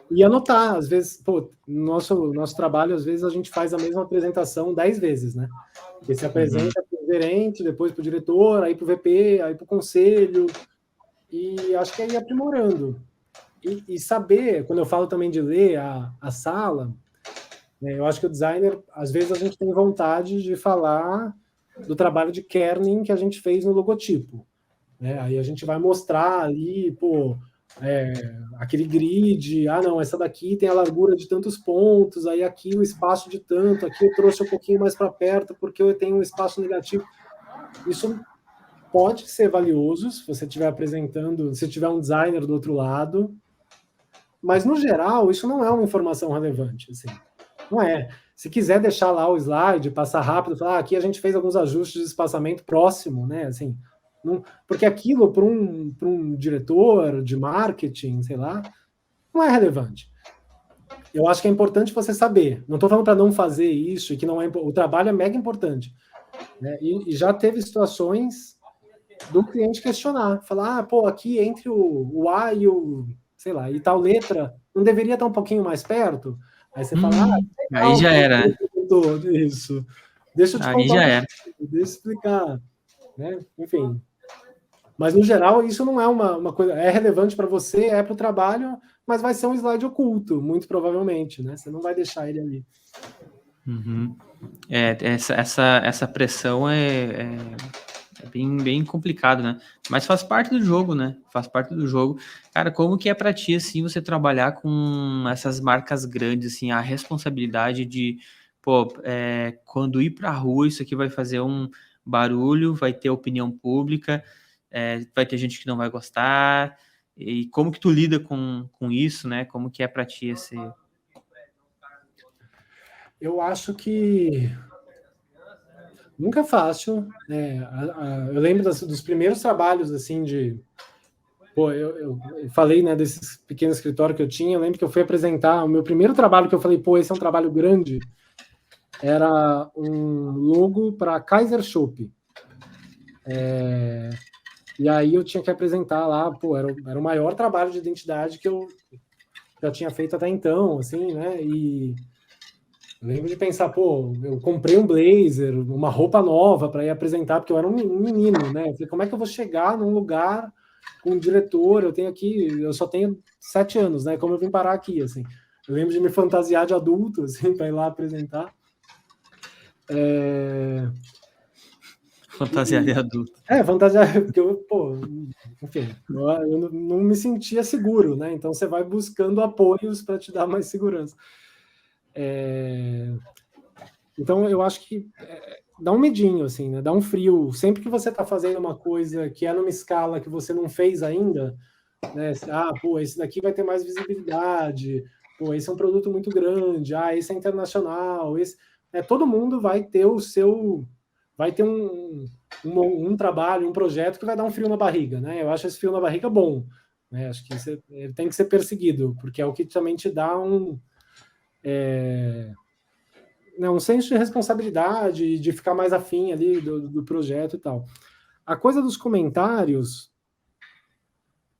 E anotar, às vezes, nosso trabalho, às vezes a gente faz a mesma apresentação 10 vezes, né? Porque se apresenta para o gerente, depois para o diretor, aí para o VP, aí para o conselho, e acho que é ir aprimorando. E saber, quando eu falo também de ler a sala, Eu acho que o designer, às vezes a gente tem vontade de falar do trabalho de kerning que a gente fez no logotipo. Aí a gente vai mostrar ali, pô, aquele grid, não, essa daqui tem a largura de tantos pontos, aí aqui o espaço de tanto, aqui eu trouxe um pouquinho mais para perto porque eu tenho um espaço negativo. Isso pode ser valioso se você estiver apresentando, se tiver um designer do outro lado, mas no geral isso não é uma informação relevante, assim. Não é. Se quiser deixar lá o slide, passar rápido, falar, aqui a gente fez alguns ajustes de espaçamento próximo, né? Assim, não, porque aquilo para um diretor de marketing, sei lá, não é relevante. Eu acho que é importante você saber. Não estou falando para não fazer isso, e que não é o trabalho é mega importante. Né? E já teve situações do cliente questionar, falar, pô, aqui entre o A e o, sei lá, e tal letra, não deveria estar um pouquinho mais perto? Aí você fala, aí já era, né? Isso. Deixa eu te Aí contar já era. deixa eu explicar. Né? Enfim. Mas, no geral, isso não é uma coisa... É relevante para você, é para o trabalho, mas vai ser um slide oculto, muito provavelmente. Né? Você não vai deixar ele ali. Uhum. Essa pressão é bem complicado, né? Mas faz parte do jogo, né? Faz parte do jogo. Cara, como que é pra ti, assim, você trabalhar com essas marcas grandes, assim, a responsabilidade de, pô, quando ir pra rua, isso aqui vai fazer um barulho, vai ter opinião pública, vai ter gente que não vai gostar, e como que tu lida com isso, né? Como que é pra ti esse... Eu acho que nunca é fácil. Eu lembro dos primeiros trabalhos, assim, de... Pô, eu falei, né, desses pequenos escritórios que eu tinha. Eu lembro que eu fui apresentar o meu primeiro trabalho, que eu falei, pô, esse é um trabalho grande. Era um logo para Kaiser Chopp. E aí eu tinha que apresentar lá, pô, era o maior trabalho de identidade que eu já tinha feito até então, assim, né? E eu lembro de pensar, pô, eu comprei um blazer, uma roupa nova para ir apresentar, porque eu era um menino, né? Eu falei, como é que eu vou chegar num lugar com um diretor? Eu só tenho 7 anos, né? Como eu vim parar aqui, assim? Eu lembro de me fantasiar de adulto, assim, para ir lá apresentar. Fantasia de adulto. Fantasiar, porque eu, pô, enfim, eu não me sentia seguro, né? Então você vai buscando apoios para te dar mais segurança. Então eu acho que dá um medinho, assim, né? Dá um frio. Sempre que você está fazendo uma coisa que é numa escala que você não fez ainda, né? Pô, esse daqui vai ter mais visibilidade. Pô, esse é um produto muito grande. Esse é internacional. Todo mundo vai ter o seu, vai ter um trabalho, um projeto que vai dar um frio na barriga, né? Eu acho esse frio na barriga bom, né? Acho que ele tem que ser perseguido, porque é o que também te dá um senso de responsabilidade, de ficar mais afim ali do projeto e tal. A coisa dos comentários,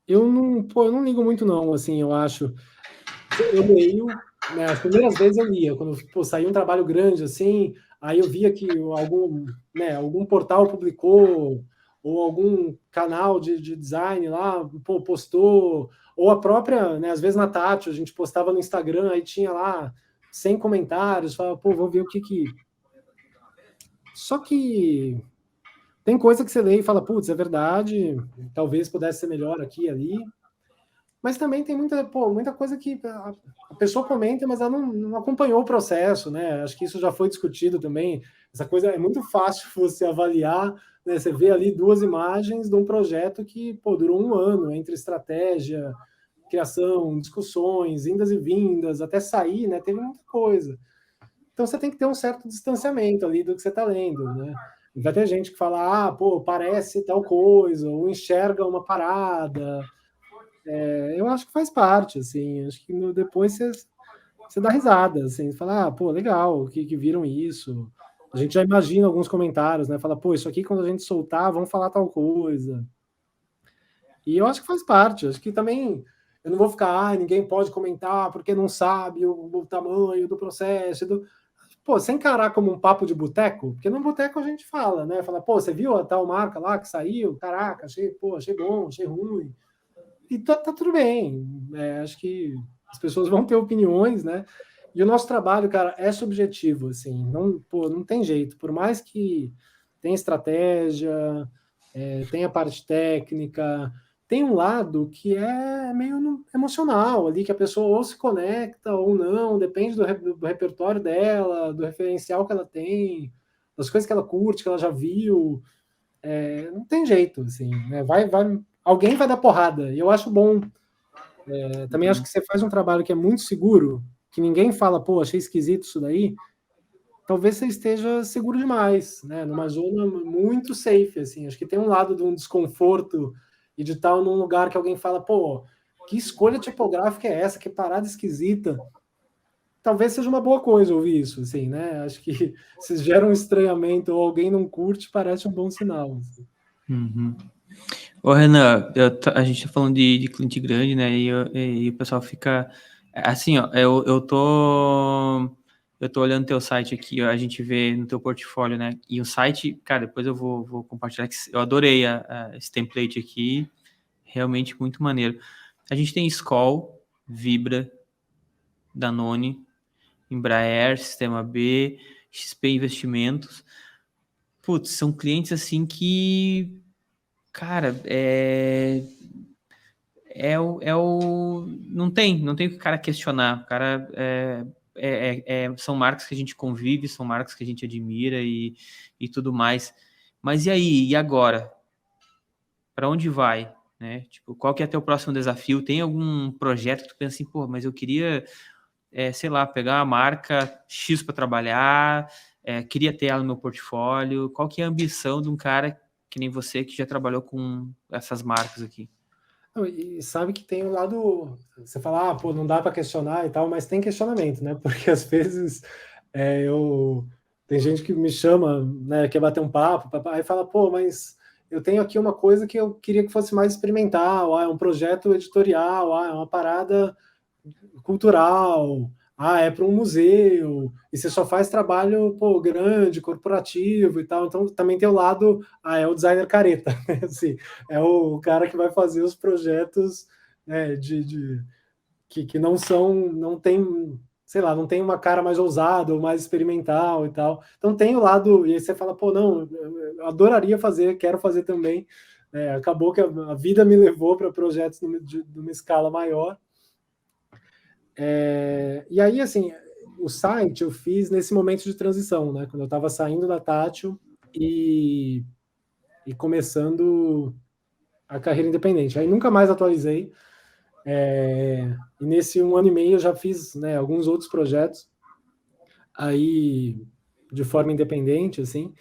eu não ligo muito não, assim, eu acho. Eu leio, né, as primeiras vezes eu lia, quando saiu um trabalho grande assim, aí eu via que algum portal publicou, ou algum canal de design lá, postou, ou a própria, né, às vezes na Tati, a gente postava no Instagram, aí tinha lá 100 comentários, falava, vou ver o que... Só que tem coisa que você lê e fala, putz, é verdade, talvez pudesse ser melhor aqui e ali, mas também tem muita coisa que a pessoa comenta, mas ela não acompanhou o processo, né? Acho que isso já foi discutido também. Essa coisa é muito fácil você avaliar, né? Você vê ali 2 imagens de um projeto que durou 1 ano, entre estratégia, criação, discussões, indas e vindas, até sair, né? Teve muita coisa. Então você tem que ter um certo distanciamento ali do que você está lendo, né? Vai ter gente que fala, parece tal coisa, ou enxerga uma parada. Eu acho que faz parte, assim, acho que depois você dá risada, assim, fala, legal, que viram isso. A gente já imagina alguns comentários, né? Fala, isso aqui quando a gente soltar, vamos falar tal coisa. E eu acho que faz parte, acho que também eu não vou ficar, ninguém pode comentar porque não sabe o tamanho do processo. Você encarar como um papo de boteco, porque no boteco a gente fala, né? Fala, você viu a tal marca lá que saiu? Caraca, achei bom, achei ruim. E tá tudo bem. Acho que as pessoas vão ter opiniões, né? E o nosso trabalho, cara, é subjetivo, assim, não tem jeito. Por mais que tenha estratégia, tenha parte técnica, tem um lado que é meio emocional ali, que a pessoa ou se conecta ou não, depende do repertório dela, do referencial que ela tem, das coisas que ela curte, que ela já viu. Não tem jeito, assim, né? Alguém vai dar porrada, e eu acho bom. Também acho que você faz um trabalho que é muito seguro, que ninguém fala, pô, achei esquisito isso daí, talvez você esteja seguro demais, né? Numa zona muito safe, assim. Acho que tem um lado de um desconforto e de estar num lugar que alguém fala, pô, que escolha tipográfica é essa? Que parada esquisita. Talvez seja uma boa coisa ouvir isso, assim, né? Acho que se gera um estranhamento ou alguém não curte, parece um bom sinal. Assim. Uhum. Ô, Renan, a gente tá falando de cliente grande, né? E o pessoal fica. Assim, ó, eu tô olhando teu site aqui, ó, a gente vê no teu portfólio, né? E o site, cara, depois eu vou compartilhar, que eu adorei esse template aqui, realmente muito maneiro. A gente tem Skol, Vibra, Danone, Embraer, Sistema B, XP Investimentos. Putz, são clientes assim que, cara, não tem o que o cara questionar. O cara são marcas que a gente convive, são marcas que a gente admira e tudo mais. Mas e aí? E agora? Para onde vai? Né? Tipo, qual que é teu próximo desafio? Tem algum projeto que tu pensa assim, pô, mas eu queria, sei lá, pegar uma marca X para trabalhar, queria ter ela no meu portfólio. Qual que é a ambição de um cara que nem você que já trabalhou com essas marcas aqui? E sabe que tem o lado. Você fala, pô, não dá para questionar e tal, mas tem questionamento, né? Porque às vezes tem gente que me chama, né, quer bater um papo, aí fala, pô, mas eu tenho aqui uma coisa que eu queria que fosse mais experimental, é um projeto editorial, é uma parada cultural, é para um museu, e você só faz trabalho, pô, grande, corporativo e tal. Então também tem o lado, é o designer careta, né? Assim, é o cara que vai fazer os projetos, né, que não tem, sei lá, não tem uma cara mais ousada ou mais experimental e tal. Então tem o lado, e aí você fala, pô, não, eu adoraria fazer, quero fazer também. Acabou que a vida me levou para projetos de uma escala maior. E aí, assim, o site eu fiz nesse momento de transição, né? Quando eu estava saindo da Tátil e começando a carreira independente. Aí nunca mais atualizei. E nesse 1 ano e meio eu já fiz, né, alguns outros projetos aí de forma independente, assim.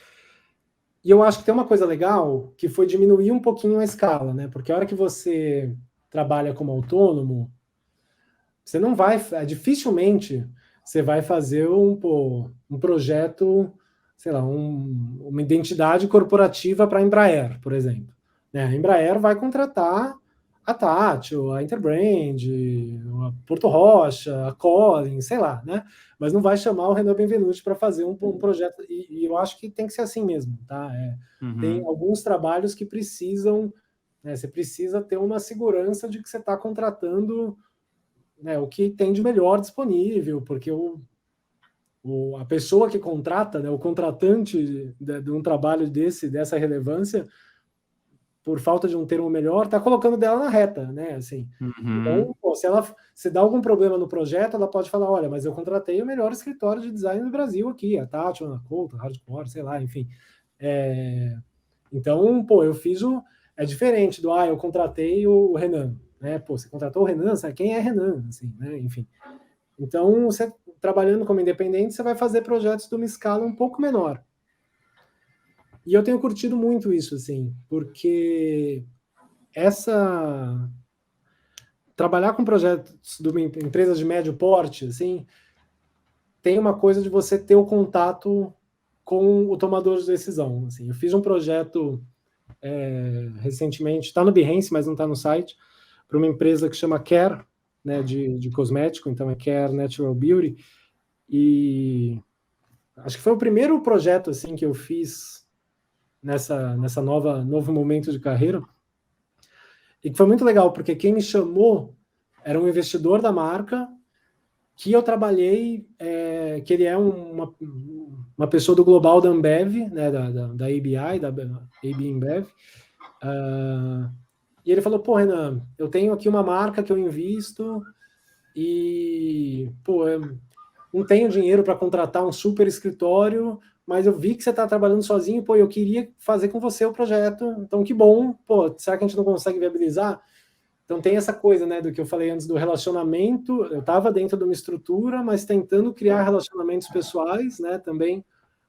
E eu acho que tem uma coisa legal que foi diminuir um pouquinho a escala, né? Porque a hora que você trabalha como autônomo, você não vai, dificilmente você vai fazer um projeto, sei lá, uma identidade corporativa para a Embraer, por exemplo. Né? A Embraer vai contratar a Tátil, a Interbrand, a Porto Rocha, a Collins, sei lá, né? Mas não vai chamar o Renan Benvenuti para fazer um projeto, e eu acho que tem que ser assim mesmo, tá? Tem alguns trabalhos que precisam, né, você precisa ter uma segurança de que você está contratando, né, o que tem de melhor disponível, porque a pessoa que contrata, né, o contratante de um trabalho dessa relevância, por falta de um termo melhor, está colocando dela na reta, né? Assim, Então, pô, se dá algum problema no projeto, ela pode falar, olha, mas eu contratei o melhor escritório de design do Brasil aqui, a Tati, a Couto, a Hardcore, sei lá, enfim. Então, pô, eu fiz é diferente eu contratei o Renan, né? Pô, você contratou o Renan, sabe quem é Renan, assim, né? Enfim. Então, você trabalhando como independente, você vai fazer projetos de uma escala um pouco menor. E eu tenho curtido muito isso, assim, porque trabalhar com projetos de uma empresa de médio porte, assim, tem uma coisa de você ter o contato com o tomador de decisão. Assim, eu fiz um projeto recentemente, está no Behance, mas não está no site, para uma empresa que chama Care, né, de cosmético, então é Care Natural Beauty, e acho que foi o primeiro projeto assim que eu fiz nessa novo momento de carreira, e que foi muito legal, porque quem me chamou era um investidor da marca que eu trabalhei, que ele é uma pessoa do global da Ambev, né, da ABI, da AB InBev, e ele falou, pô, Renan, eu tenho aqui uma marca que eu invisto e, pô, eu não tenho dinheiro para contratar um super escritório, mas eu vi que você está trabalhando sozinho, pô, eu queria fazer com você o projeto, então que bom, pô, será que a gente não consegue viabilizar? Então tem essa coisa, né, do que eu falei antes do relacionamento, eu estava dentro de uma estrutura, mas tentando criar relacionamentos pessoais, né, também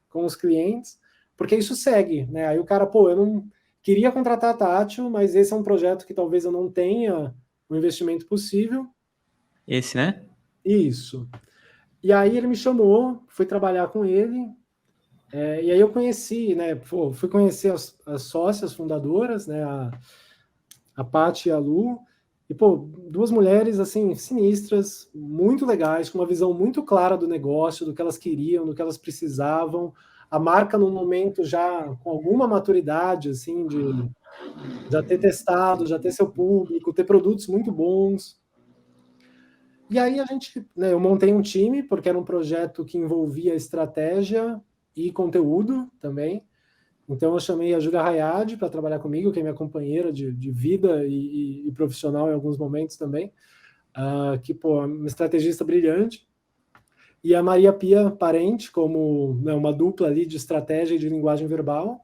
com os clientes, porque isso segue, né, aí o cara, pô, eu não queria contratar a Tátil, mas esse é um projeto que talvez eu não tenha o investimento possível. Esse, né? Isso. E aí ele me chamou, fui trabalhar com ele, e aí eu conheci, né, fui conhecer as sócias fundadoras, né, a Paty e a Lu, e, pô, duas mulheres, assim, sinistras, muito legais, com uma visão muito clara do negócio, do que elas queriam, do que elas precisavam, a marca num momento já com alguma maturidade, assim, de já ter testado, já ter seu público, ter produtos muito bons. E aí a gente, né, eu montei um time, porque era um projeto que envolvia estratégia e conteúdo também. Então eu chamei a Júlia Hayad para trabalhar comigo, que é minha companheira de vida e profissional em alguns momentos também, que, pô, é uma estrategista brilhante. E a Maria Pia Parente, como, né, uma dupla ali de estratégia e de linguagem verbal.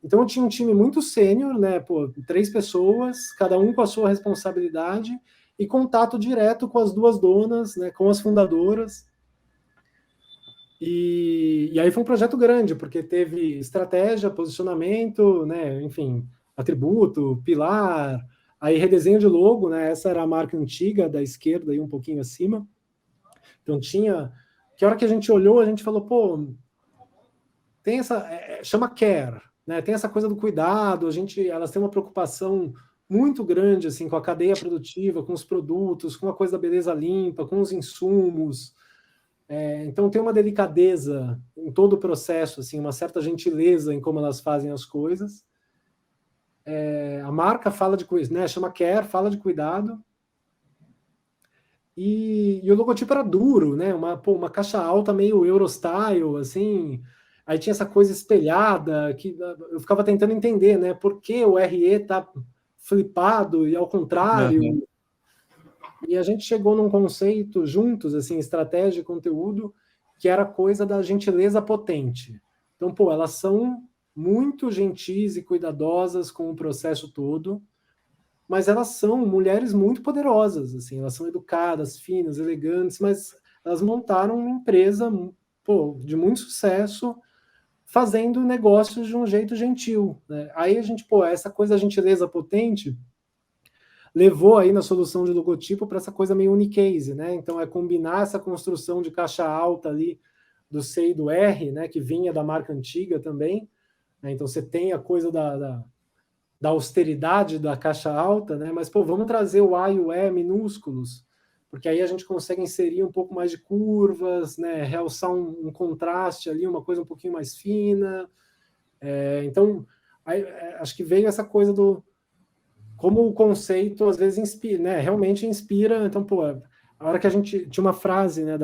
Então eu tinha um time muito sênior, né, pô, 3 pessoas, cada um com a sua responsabilidade, e contato direto com as duas donas, né, com as fundadoras. E aí foi um projeto grande, porque teve estratégia, posicionamento, né, enfim, atributo, pilar, aí redesenho de logo, né, essa era a marca antiga da esquerda, aí um pouquinho acima. Então tinha, que a hora que a gente olhou, a gente falou, pô, tem essa, chama care, né, tem essa coisa do cuidado, elas têm uma preocupação muito grande, assim, com a cadeia produtiva, com os produtos, com a coisa da beleza limpa, com os insumos. Então tem uma delicadeza em todo o processo, assim, uma certa gentileza em como elas fazem as coisas. A marca fala de coisa, né? Chama Care, fala de cuidado. E o logotipo era duro, né? Uma caixa alta meio Eurostyle, assim. Aí tinha essa coisa espelhada que eu ficava tentando entender, né? Por que o RE tá flipado e ao contrário? Uhum. E a gente chegou num conceito juntos, assim, estratégia e conteúdo, que era coisa da gentileza potente. Então, pô, elas são muito gentis e cuidadosas com o processo todo, mas elas são mulheres muito poderosas, assim, elas são educadas, finas, elegantes, mas elas montaram uma empresa, pô, de muito sucesso, fazendo negócios de um jeito gentil, né? Aí a gente, pô, essa coisa da gentileza potente levou aí na solução de logotipo para essa coisa meio unicase, né? Então é combinar essa construção de caixa alta ali do C e do R, né? Que vinha da marca antiga também, né? Então você tem a coisa da austeridade da caixa alta, né? Mas, pô, vamos trazer o A e o E minúsculos, porque aí a gente consegue inserir um pouco mais de curvas, né? Realçar um contraste ali, uma coisa um pouquinho mais fina. Então, aí, acho que veio essa coisa do como o conceito às vezes inspira, né? Realmente inspira. Então, pô, a hora que a gente tinha uma frase, né,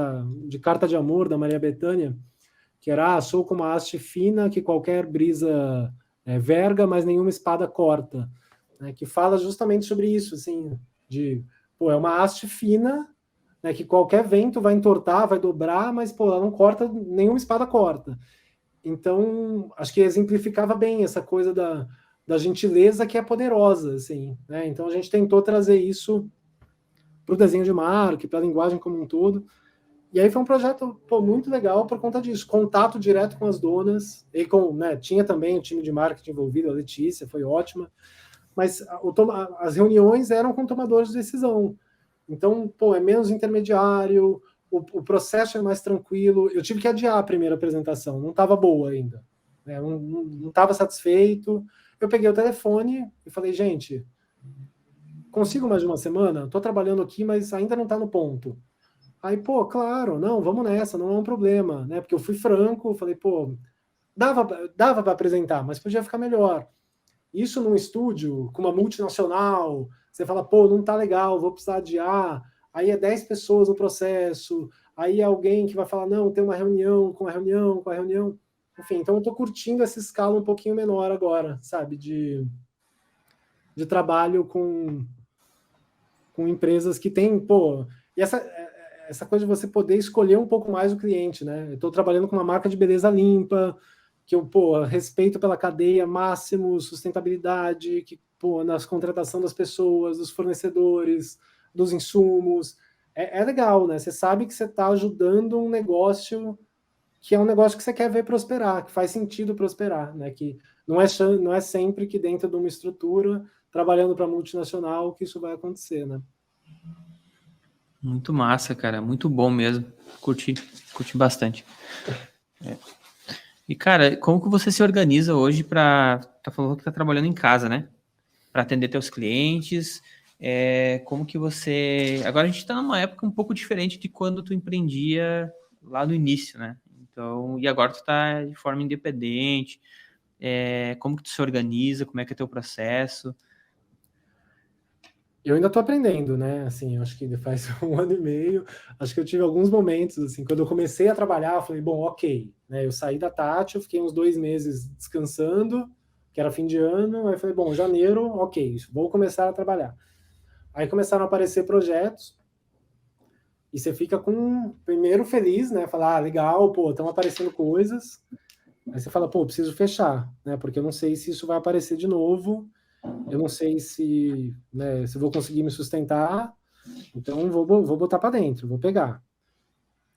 de Carta de Amor da Maria Bethânia, que era: sou como a haste fina que qualquer brisa verga, mas nenhuma espada corta, né? Que fala justamente sobre isso, assim, pô, é uma haste fina, né, que qualquer vento vai entortar, vai dobrar, mas, pô, ela não corta, nenhuma espada corta. Então, acho que exemplificava bem essa coisa da gentileza que é poderosa, assim, né? Então a gente tentou trazer isso para o desenho de marca, para a linguagem como um todo. E aí foi um projeto, pô, muito legal por conta disso, contato direto com as donas, e com, né, tinha também o time de marketing envolvido, a Letícia, foi ótima, mas as reuniões eram com tomadores de decisão. Então, pô, é menos intermediário, o processo é mais tranquilo. Eu tive que adiar a primeira apresentação, não estava boa ainda, né? Não estava satisfeito. Eu peguei o telefone e falei, gente, consigo mais de uma semana? Estou trabalhando aqui, mas ainda não está no ponto. Aí, pô, claro, não, vamos nessa, não é um problema, né? Porque eu fui franco, falei, pô, dava para apresentar, mas podia ficar melhor. Isso num estúdio com uma multinacional, você fala, pô, não tá legal, vou precisar adiar. Aí é 10 pessoas no processo, aí alguém que vai falar, não, tem uma reunião, com a reunião, com a reunião. Enfim, então eu estou curtindo essa escala um pouquinho menor agora, sabe, de trabalho com empresas que têm, pô, e essa coisa de você poder escolher um pouco mais o cliente, né? Eu estou trabalhando com uma marca de beleza limpa, que eu, pô, respeito pela cadeia máximo, sustentabilidade, que, pô, nas contratação das pessoas, dos fornecedores, dos insumos. É legal, né? Você sabe que você está ajudando um negócio que é um negócio que você quer ver prosperar, que faz sentido prosperar, né? Que não é sempre que dentro de uma estrutura, trabalhando para multinacional, que isso vai acontecer, né? Muito massa, cara. Muito bom mesmo. Curti bastante. E, cara, como que você se organiza hoje para... Tá falando que tá trabalhando em casa, né? Para atender teus clientes. Como que você... Agora a gente tá numa época um pouco diferente de quando tu empreendia lá no início, né? Então, e agora tu tá de forma independente. Como que tu se organiza? Como é que é teu processo? Eu ainda estou aprendendo, né? Assim, eu acho que faz 1 ano e meio. Acho que eu tive alguns momentos, assim, quando eu comecei a trabalhar, eu falei, bom, ok, né? Eu saí da Tati, eu fiquei uns 2 meses descansando, que era fim de ano. Aí eu falei, bom, janeiro, ok, vou começar a trabalhar. Aí começaram a aparecer projetos e você fica primeiro feliz, né? Falar, legal, pô, estão aparecendo coisas. Aí você fala, pô, preciso fechar, né? Porque eu não sei se isso vai aparecer de novo. Eu não sei se, né, se vou conseguir me sustentar, então vou botar para dentro, vou pegar.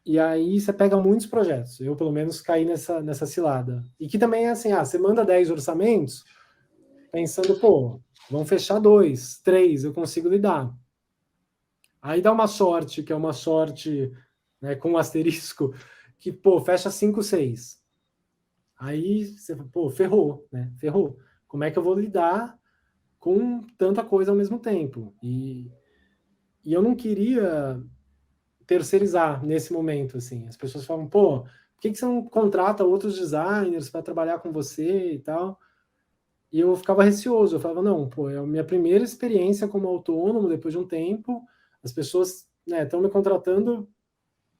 E aí você pega muitos projetos. Eu, pelo menos, caí nessa cilada. E que também é assim, você manda 10 orçamentos, pensando, pô, vão fechar 2, 3, eu consigo lidar. Aí dá uma sorte, que é uma sorte, né, com um asterisco, que, pô, fecha 5, 6. Aí você, pô, ferrou, né? Ferrou. Como é que eu vou lidar com tanta coisa ao mesmo tempo? E eu não queria terceirizar nesse momento, assim. As pessoas falam, pô, por que você não contrata outros designers para trabalhar com você e tal? E eu ficava receoso, eu falava, não, pô, é a minha primeira experiência como autônomo, depois de um tempo, as pessoas, né, estão me contratando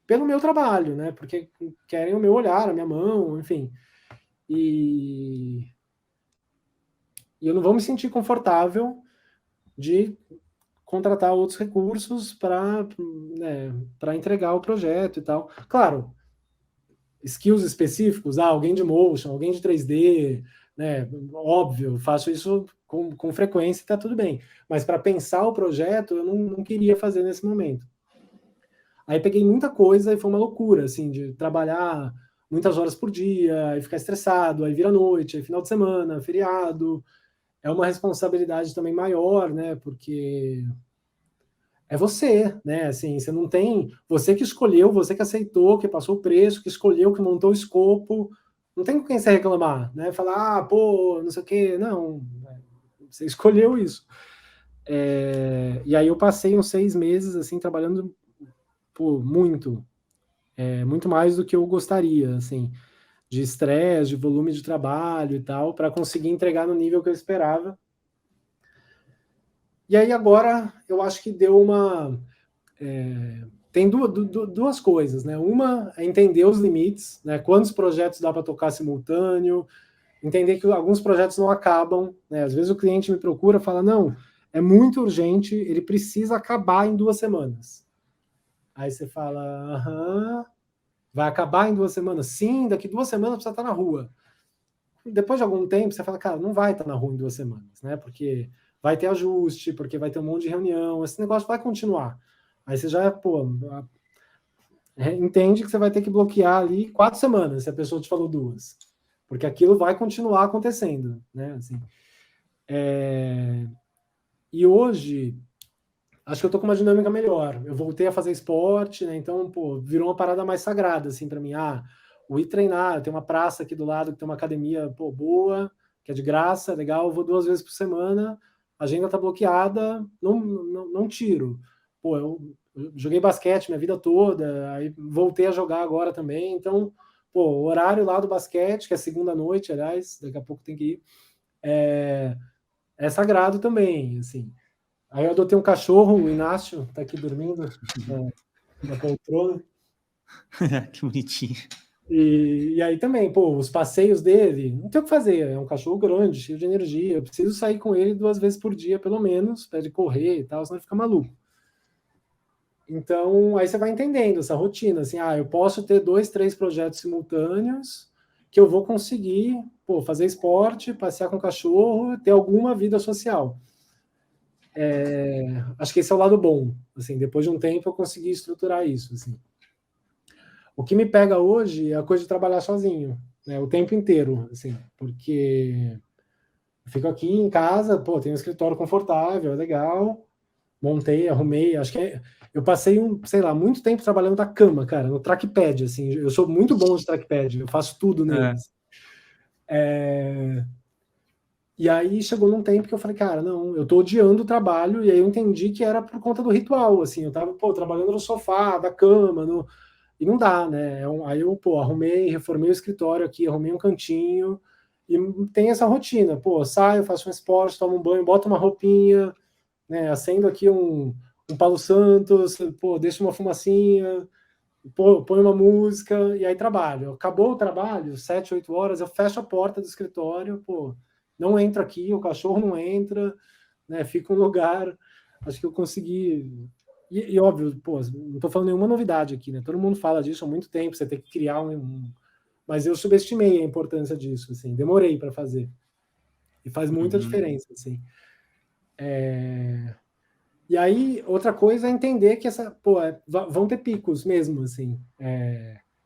pelo meu trabalho, né, porque querem o meu olhar, a minha mão, enfim. E eu não vou me sentir confortável de contratar outros recursos para, né, para entregar o projeto e tal. Claro, skills específicos, alguém de motion, alguém de 3D, né, óbvio, faço isso com frequência e está tudo bem. Mas para pensar o projeto, eu não queria fazer nesse momento. Aí peguei muita coisa e foi uma loucura, assim, de trabalhar muitas horas por dia, e ficar estressado, aí vira noite, aí final de semana, feriado. É uma responsabilidade também maior, né, porque é você, né? Assim, você não tem. Você que escolheu, você que aceitou, que passou o preço, que escolheu, que montou o escopo. Não tem com quem você reclamar, né? Falar, pô, não sei o quê. Não, você escolheu isso. E aí eu passei uns 6 meses, assim, trabalhando, pô, muito. Muito mais do que eu gostaria, assim, de estresse, de volume de trabalho e tal, para conseguir entregar no nível que eu esperava. E aí agora eu acho que deu uma. Tem duas coisas, né? Uma é entender os limites, né? Quantos projetos dá para tocar simultâneo, entender que alguns projetos não acabam, né? Às vezes o cliente me procura e fala, não, é muito urgente, ele precisa acabar em 2 semanas. Aí você fala, aham, vai acabar em 2 semanas? Sim, daqui 2 semanas precisa estar na rua. Depois de algum tempo, você fala, cara, não vai estar na rua em 2 semanas, né? Porque vai ter ajuste, porque vai ter um monte de reunião, esse negócio vai continuar. Aí você já, pô, entende que você vai ter que bloquear ali 4 semanas, se a pessoa te falou 2. Porque aquilo vai continuar acontecendo, né? Assim, E hoje, acho que eu tô com uma dinâmica melhor. Eu voltei a fazer esporte, né? Então, pô, virou uma parada mais sagrada, assim, para mim. O ir treinar, tem uma praça aqui do lado que tem uma academia, pô, boa, que é de graça, legal, eu vou 2 vezes por semana, a agenda tá bloqueada, não tiro. Pô, eu joguei basquete minha vida toda, aí voltei a jogar agora também, então, pô, o horário lá do basquete, que é segunda noite, aliás, daqui a pouco tem que ir, é sagrado também, assim. Aí eu adotei um cachorro, o Inácio, tá aqui dormindo na poltrona. Que bonitinho. E aí também, pô, os passeios dele, não tem o que fazer, é um cachorro grande, cheio de energia, eu preciso sair com ele 2 vezes por dia, pelo menos, para ele correr e tal, senão ele fica maluco. Então, aí você vai entendendo essa rotina, assim, eu posso ter 2, 3 projetos simultâneos que eu vou conseguir, pô, fazer esporte, passear com o cachorro, ter alguma vida social. Acho que esse é o lado bom, assim, depois de um tempo eu consegui estruturar isso, assim. O que me pega hoje é a coisa de trabalhar sozinho, né, o tempo inteiro, assim, porque eu fico aqui em casa, pô, tenho um escritório confortável, é legal, montei, arrumei, acho que eu passei sei lá, muito tempo trabalhando da cama, cara, no trackpad, assim, eu sou muito bom de trackpad, eu faço tudo neles. E aí chegou num tempo que eu falei, cara, não, eu tô odiando o trabalho, e aí eu entendi que era por conta do ritual, assim, eu tava, pô, trabalhando no sofá, da cama, e não dá, né? Aí eu, pô, reformei o escritório aqui, arrumei um cantinho, e tem essa rotina, pô, saio, faço um esporte, tomo um banho, boto uma roupinha, né? Acendo aqui um Paulo Santos, pô, deixo uma fumacinha, pô, põe uma música, e aí trabalho. Acabou o trabalho, 7, 8 horas, eu fecho a porta do escritório, pô, não entro aqui, o cachorro não entra, né? Fica um lugar, acho que eu consegui. E óbvio, pô, não estou falando nenhuma novidade aqui, né? Todo mundo fala disso há muito tempo, você tem que criar mas eu subestimei a importância disso, assim, demorei para fazer. E faz muita diferença, assim. E aí, outra coisa é entender que vão ter picos mesmo, assim.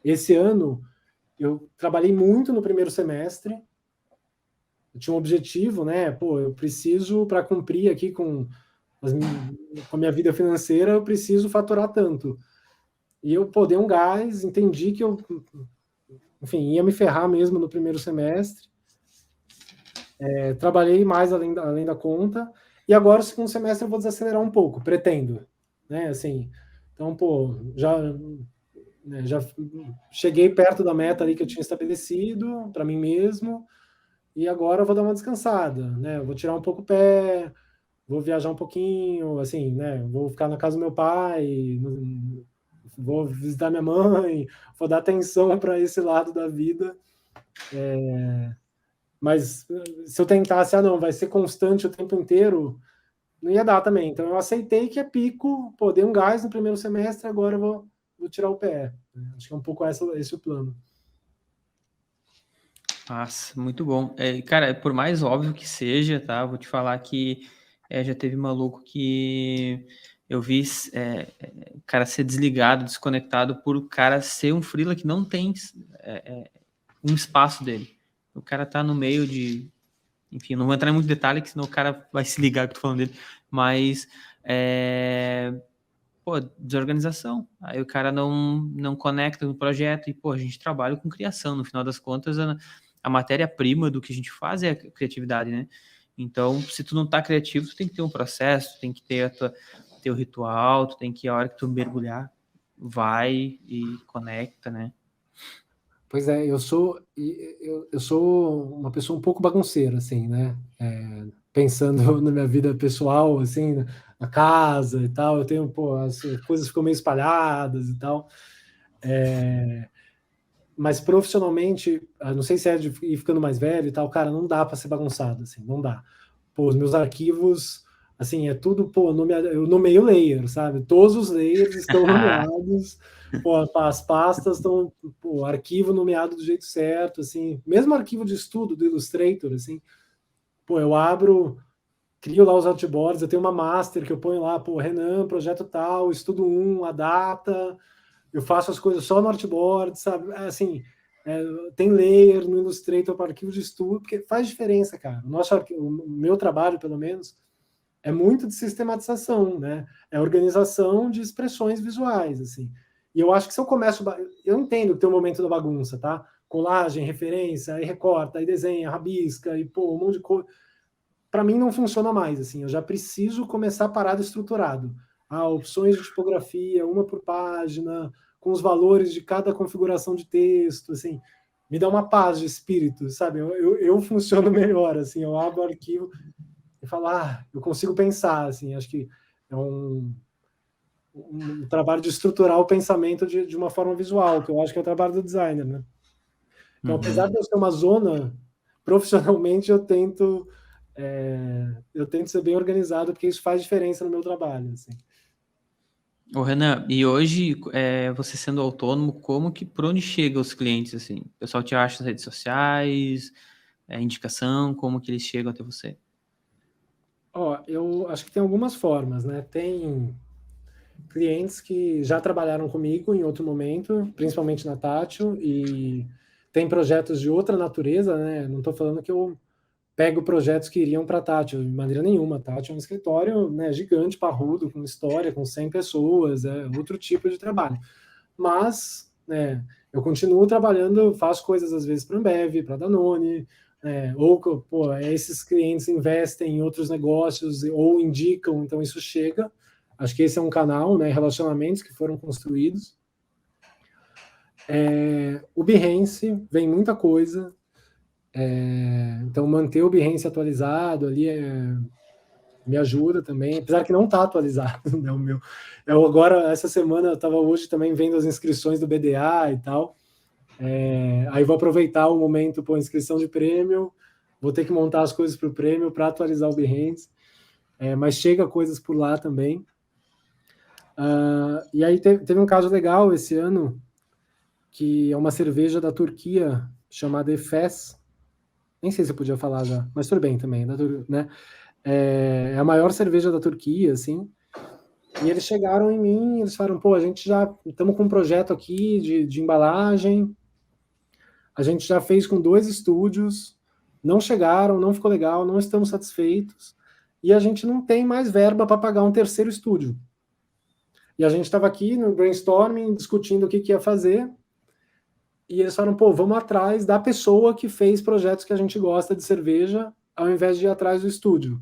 Esse ano, eu trabalhei muito no primeiro semestre, eu tinha um objetivo, né? Pô, eu preciso, para cumprir aqui com a minha vida financeira, eu preciso faturar tanto. E eu, pô, dei um gás, entendi que eu, enfim, ia me ferrar mesmo no primeiro semestre. Trabalhei mais além da conta. E agora, o segundo semestre, eu vou desacelerar um pouco, pretendo. Né? Assim, então, pô, já cheguei perto da meta ali que eu tinha estabelecido para mim mesmo. E agora eu vou dar uma descansada, né? Eu vou tirar um pouco o pé, vou viajar um pouquinho, assim, né? Vou ficar na casa do meu pai, vou visitar minha mãe, vou dar atenção para esse lado da vida. Mas se eu tentasse, não, vai ser constante o tempo inteiro, não ia dar também. Então eu aceitei que é pico, pô, dei um gás no primeiro semestre, agora eu vou tirar o pé. Acho que é um pouco esse o plano. Nossa, muito bom. Cara, por mais óbvio que seja, tá? Vou te falar que já teve maluco que eu vi o cara ser desligado, desconectado por o cara ser um freela que não tem um espaço dele. O cara tá no meio de... Enfim, não vou entrar em muito detalhe, que senão o cara vai se ligar que eu tô falando dele. Mas... pô, desorganização. Aí o cara não conecta no projeto e, pô, a gente trabalha com criação. No final das contas, a matéria-prima do que a gente faz é a criatividade, né? Então, se tu não tá criativo, tu tem que ter um processo, tu tem que ter teu ritual, tu tem que, a hora que tu mergulhar, vai e conecta, né? Pois é, eu sou uma pessoa um pouco bagunceira, assim, né? Pensando na minha vida pessoal, assim, na casa e tal, eu tenho, pô, as coisas ficam meio espalhadas e tal. Mas profissionalmente, não sei se é de ir ficando mais velho e tal, cara, não dá para ser bagunçado, assim, não dá. Pô, os meus arquivos, assim, é tudo, pô, eu nomeio layer, sabe? Todos os layers estão nomeados, pô, as pastas estão, pô, arquivo nomeado do jeito certo, assim, mesmo arquivo de estudo do Illustrator, assim, pô, eu abro, crio lá os artboards, eu tenho uma master que eu ponho lá, pô, Renan, projeto tal, estudo 1, a data, eu faço as coisas só no artboard, sabe? Assim, tem layer no Illustrator para arquivo de estudo, porque faz diferença, cara. O meu trabalho, pelo menos, é muito de sistematização, né? É organização de expressões visuais, assim. E eu acho que se eu começo... Eu entendo que tem um momento da bagunça, tá? Colagem, referência, aí recorta, aí desenha, rabisca, e pô, um monte de coisa. Para mim não funciona mais, assim. Eu já preciso começar parado estruturado. Opções de tipografia, uma por página, com os valores de cada configuração de texto, assim, me dá uma paz de espírito, sabe? Eu funciono melhor, assim, eu abro o arquivo e falo, eu consigo pensar, assim, acho que um trabalho de estruturar o pensamento de uma forma visual, que eu acho que é o trabalho do designer, né? Então, apesar de eu ser uma zona, profissionalmente eu tento ser bem organizado, porque isso faz diferença no meu trabalho, assim. Ô, Renan, e hoje, você sendo autônomo, por onde chega os clientes, assim? O pessoal te acha nas redes sociais, indicação, como que eles chegam até você? Ó, eu acho que tem algumas formas, né? Tem clientes que já trabalharam comigo em outro momento, principalmente na Tátil, e tem projetos de outra natureza, né? Não estou falando que eu pego projetos que iriam para a Tátil, de maneira nenhuma. A Tátil é um escritório, né, gigante, parrudo, com história, com 100 pessoas, é outro tipo de trabalho. Mas, né, eu continuo trabalhando, faço coisas às vezes para a Ambev, para a Danone, ou esses clientes investem em outros negócios ou indicam, então isso chega. Acho que esse é um canal, né, relacionamentos que foram construídos. O Behance, vem muita coisa. Então, manter o Behance atualizado ali me ajuda também, apesar que não está atualizado, né, o meu. Eu agora, essa semana, eu estava hoje também vendo as inscrições do BDA e tal. Aí vou aproveitar o momento, inscrição de prêmio, vou ter que montar as coisas para o prêmio para atualizar o Behance, mas chega coisas por lá também. E aí teve um caso legal esse ano, que é uma cerveja da Turquia chamada Efes. Nem sei se eu podia falar já, mas tudo bem também, né? É a maior cerveja da Turquia, assim. E eles chegaram em mim, eles falaram, a gente já estamos com um projeto aqui de embalagem, a gente já fez com 2 estúdios, não chegaram, não ficou legal, não estamos satisfeitos, e a gente não tem mais verba para pagar um terceiro estúdio. E a gente estava aqui no brainstorming, discutindo o que ia fazer, e eles falaram, vamos atrás da pessoa que fez projetos que a gente gosta de cerveja, ao invés de ir atrás do estúdio.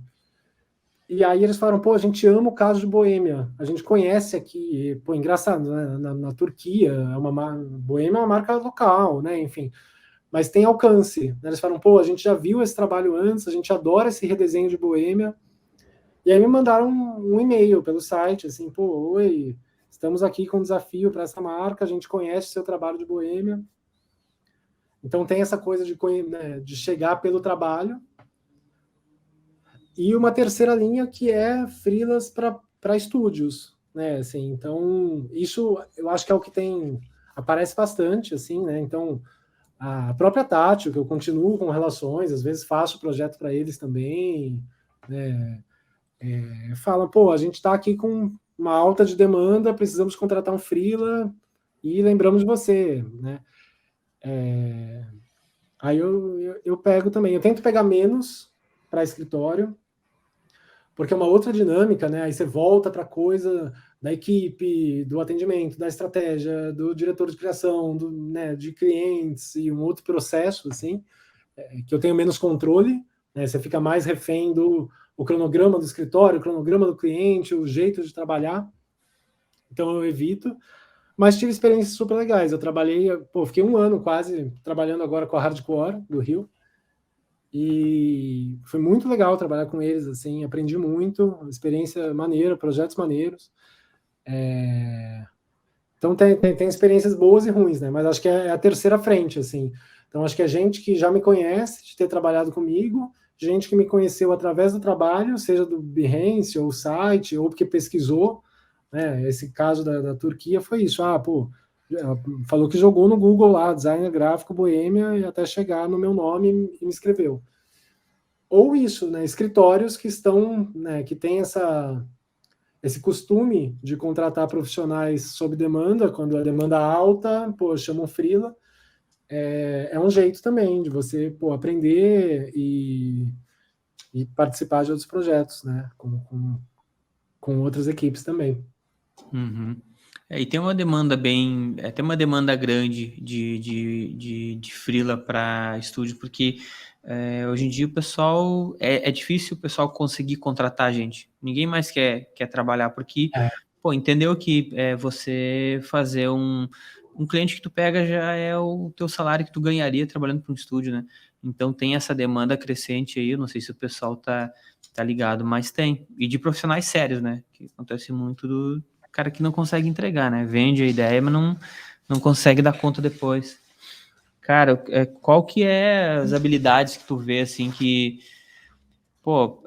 E aí eles falaram, a gente ama o caso de Boêmia, a gente conhece aqui, engraçado, né? Na Turquia, Boêmia é uma marca local, né? Enfim, mas tem alcance. Né? Eles falaram, a gente já viu esse trabalho antes, a gente adora esse redesenho de Boêmia. E aí me mandaram um e-mail pelo site, assim, oi, estamos aqui com um desafio para essa marca, a gente conhece o seu trabalho de Boêmia. Então tem essa coisa de chegar pelo trabalho. E uma terceira linha que é freelas para estúdios, né? Assim, então, isso eu acho que é o que aparece bastante, assim, né? Então, a própria Tátil, que eu continuo com relações, às vezes faço projeto para eles também, né? Falam, a gente está aqui com uma alta de demanda, precisamos contratar um freela e lembramos de você, né? Aí eu pego também, eu tento pegar menos para escritório, porque é uma outra dinâmica, né? Aí você volta para a coisa da equipe, do atendimento, da estratégia, do diretor de criação, de clientes e um outro processo, assim, que eu tenho menos controle, né? Você fica mais refém do cronograma do escritório, o cronograma do cliente, o jeito de trabalhar. Então eu evito, mas tive experiências super legais. Eu trabalhei, fiquei 1 ano quase trabalhando agora com a Hardcore do Rio. E foi muito legal trabalhar com eles, assim, aprendi muito, experiência maneira, projetos maneiros. Então tem experiências boas e ruins, né? Mas acho que é a terceira frente, assim. Então acho que é gente que já me conhece, de ter trabalhado comigo, gente que me conheceu através do trabalho, seja do Behance, ou site, ou porque pesquisou, né? Esse caso da Turquia foi isso. Falou que jogou no Google lá, designer gráfico Boêmia, e até chegar no meu nome e me escreveu. Ou isso, né? Escritórios que estão, né, que tem esse costume de contratar profissionais sob demanda, quando a demanda é alta, chama um freela. É um jeito também de você aprender e participar de outros projetos, né? Com outras equipes também. Uhum. E tem uma demanda tem uma demanda grande de freela para estúdio, porque hoje em dia o pessoal, é difícil o pessoal conseguir contratar a gente. Ninguém mais quer trabalhar, porque, entendeu que você fazer um cliente que tu pega já é o teu salário que tu ganharia trabalhando para um estúdio, né? Então tem essa demanda crescente aí, eu não sei se o pessoal tá ligado, mas tem. E de profissionais sérios, né? Que acontece muito cara que não consegue entregar, né? Vende a ideia, mas não consegue dar conta depois. Cara, qual que é as habilidades que tu vê, assim, que, pô,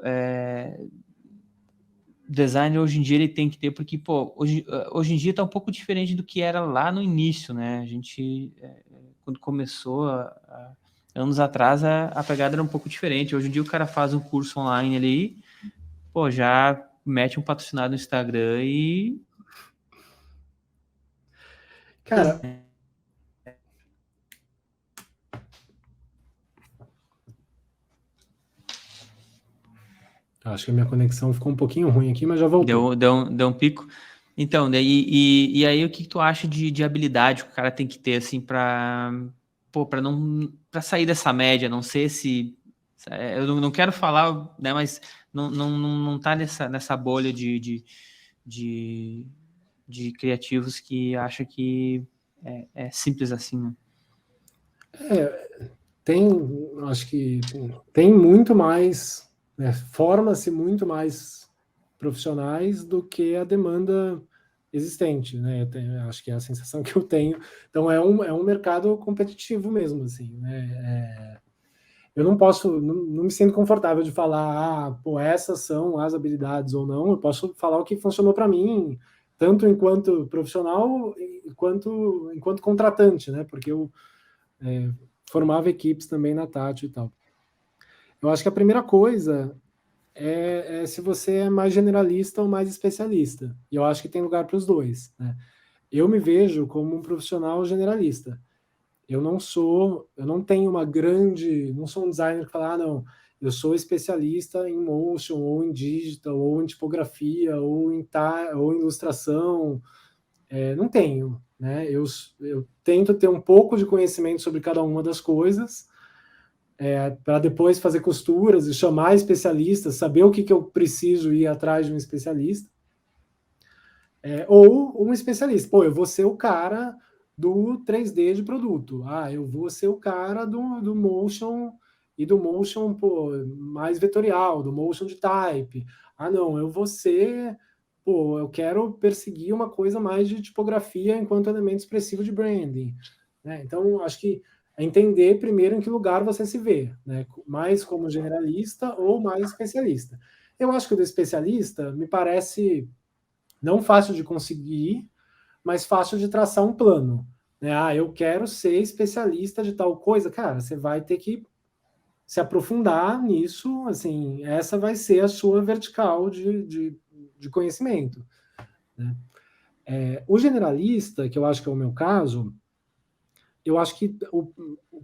design hoje em dia ele tem que ter, porque, pô, hoje em dia tá um pouco diferente do que era lá no início, né? A gente, quando começou, anos atrás, a pegada era um pouco diferente. Hoje em dia o cara faz um curso online ali, pô, já mete um patrocinado no Instagram e... Cara, acho que a minha conexão ficou um pouquinho ruim aqui, mas já voltou. Deu um pico. Então, e aí o que tu acha de habilidade que o cara tem que ter, assim, para sair dessa média? Não sei se... Eu não quero falar, né, mas não tá nessa bolha de criativos que acha que é simples assim, né? Acho que tem muito mais, né, forma-se muito mais profissionais do que a demanda existente, né? Acho que é a sensação que eu tenho. Então é um mercado competitivo mesmo, assim, né? Eu não me sinto confortável de falar, pô, essas são as habilidades ou não. Eu posso falar o que funcionou para mim, tanto enquanto profissional quanto enquanto contratante, né? Porque eu formava equipes também na Tátil e tal. Eu acho que a primeira coisa é se você é mais generalista ou mais especialista. E eu acho que tem lugar para os dois, né? Eu me vejo como um profissional generalista. Eu não tenho não sou um designer que fala, não, eu sou especialista em motion, ou em digital, ou em tipografia, ou ou em ilustração. Não tenho, né? Eu tento ter um pouco de conhecimento sobre cada uma das coisas, para depois fazer costuras e chamar especialistas, saber o que eu preciso ir atrás de um especialista. Ou um especialista. Pô, eu vou ser o cara do 3D de produto. Eu vou ser o cara do motion e do motion, pô, mais vetorial, do motion de type. Não, eu vou ser... Pô, eu quero perseguir uma coisa mais de tipografia enquanto elemento expressivo de branding, né? Então, acho que é entender primeiro em que lugar você se vê, né? Mais como generalista ou mais especialista. Eu acho que o do especialista me parece não fácil de conseguir, mas fácil de traçar um plano, né? Eu quero ser especialista de tal coisa. Cara, você vai ter que se aprofundar nisso, assim, essa vai ser a sua vertical de conhecimento, né? O generalista, que eu acho que é o meu caso, eu acho que o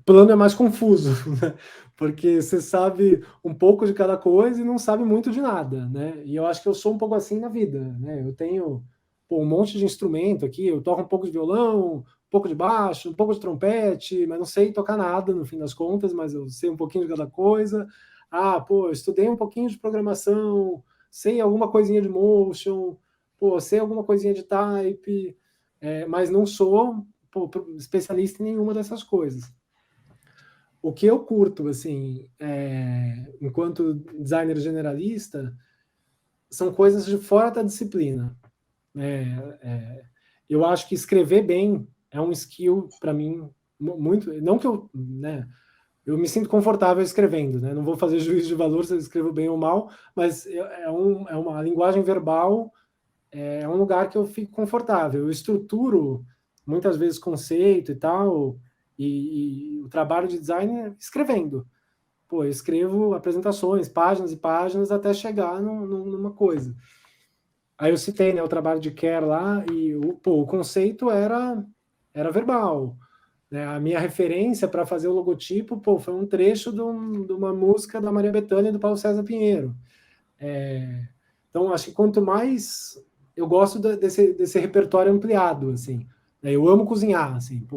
plano é mais confuso, né? Porque você sabe um pouco de cada coisa e não sabe muito de nada, né? E eu acho que eu sou um pouco assim na vida, né? Eu tenho um monte de instrumento aqui, eu toco um pouco de violão, um pouco de baixo, um pouco de trompete, mas não sei tocar nada no fim das contas, mas eu sei um pouquinho de cada coisa. Eu estudei um pouquinho de programação, sei alguma coisinha de motion, sei alguma coisinha de type, mas não sou especialista em nenhuma dessas coisas. O que eu curto, assim, enquanto designer generalista, são coisas de fora da disciplina. Eu acho que escrever bem é um skill, para mim, muito... Não que eu... Né, eu me sinto confortável escrevendo, né? Não vou fazer juízo de valor se eu escrevo bem ou mal, mas uma linguagem verbal, é um lugar que eu fico confortável. Eu estruturo muitas vezes conceito e tal, e o trabalho de design é escrevendo. Eu escrevo apresentações, páginas e páginas, até chegar numa coisa. Aí eu citei, né, o trabalho de Kerr lá, e o conceito era verbal, né? A minha referência para fazer o logotipo, foi um trecho de uma música da Maria Bethânia e do Paulo César Pinheiro. Então, acho que quanto mais... Eu gosto desse repertório ampliado, assim. Eu amo cozinhar, assim.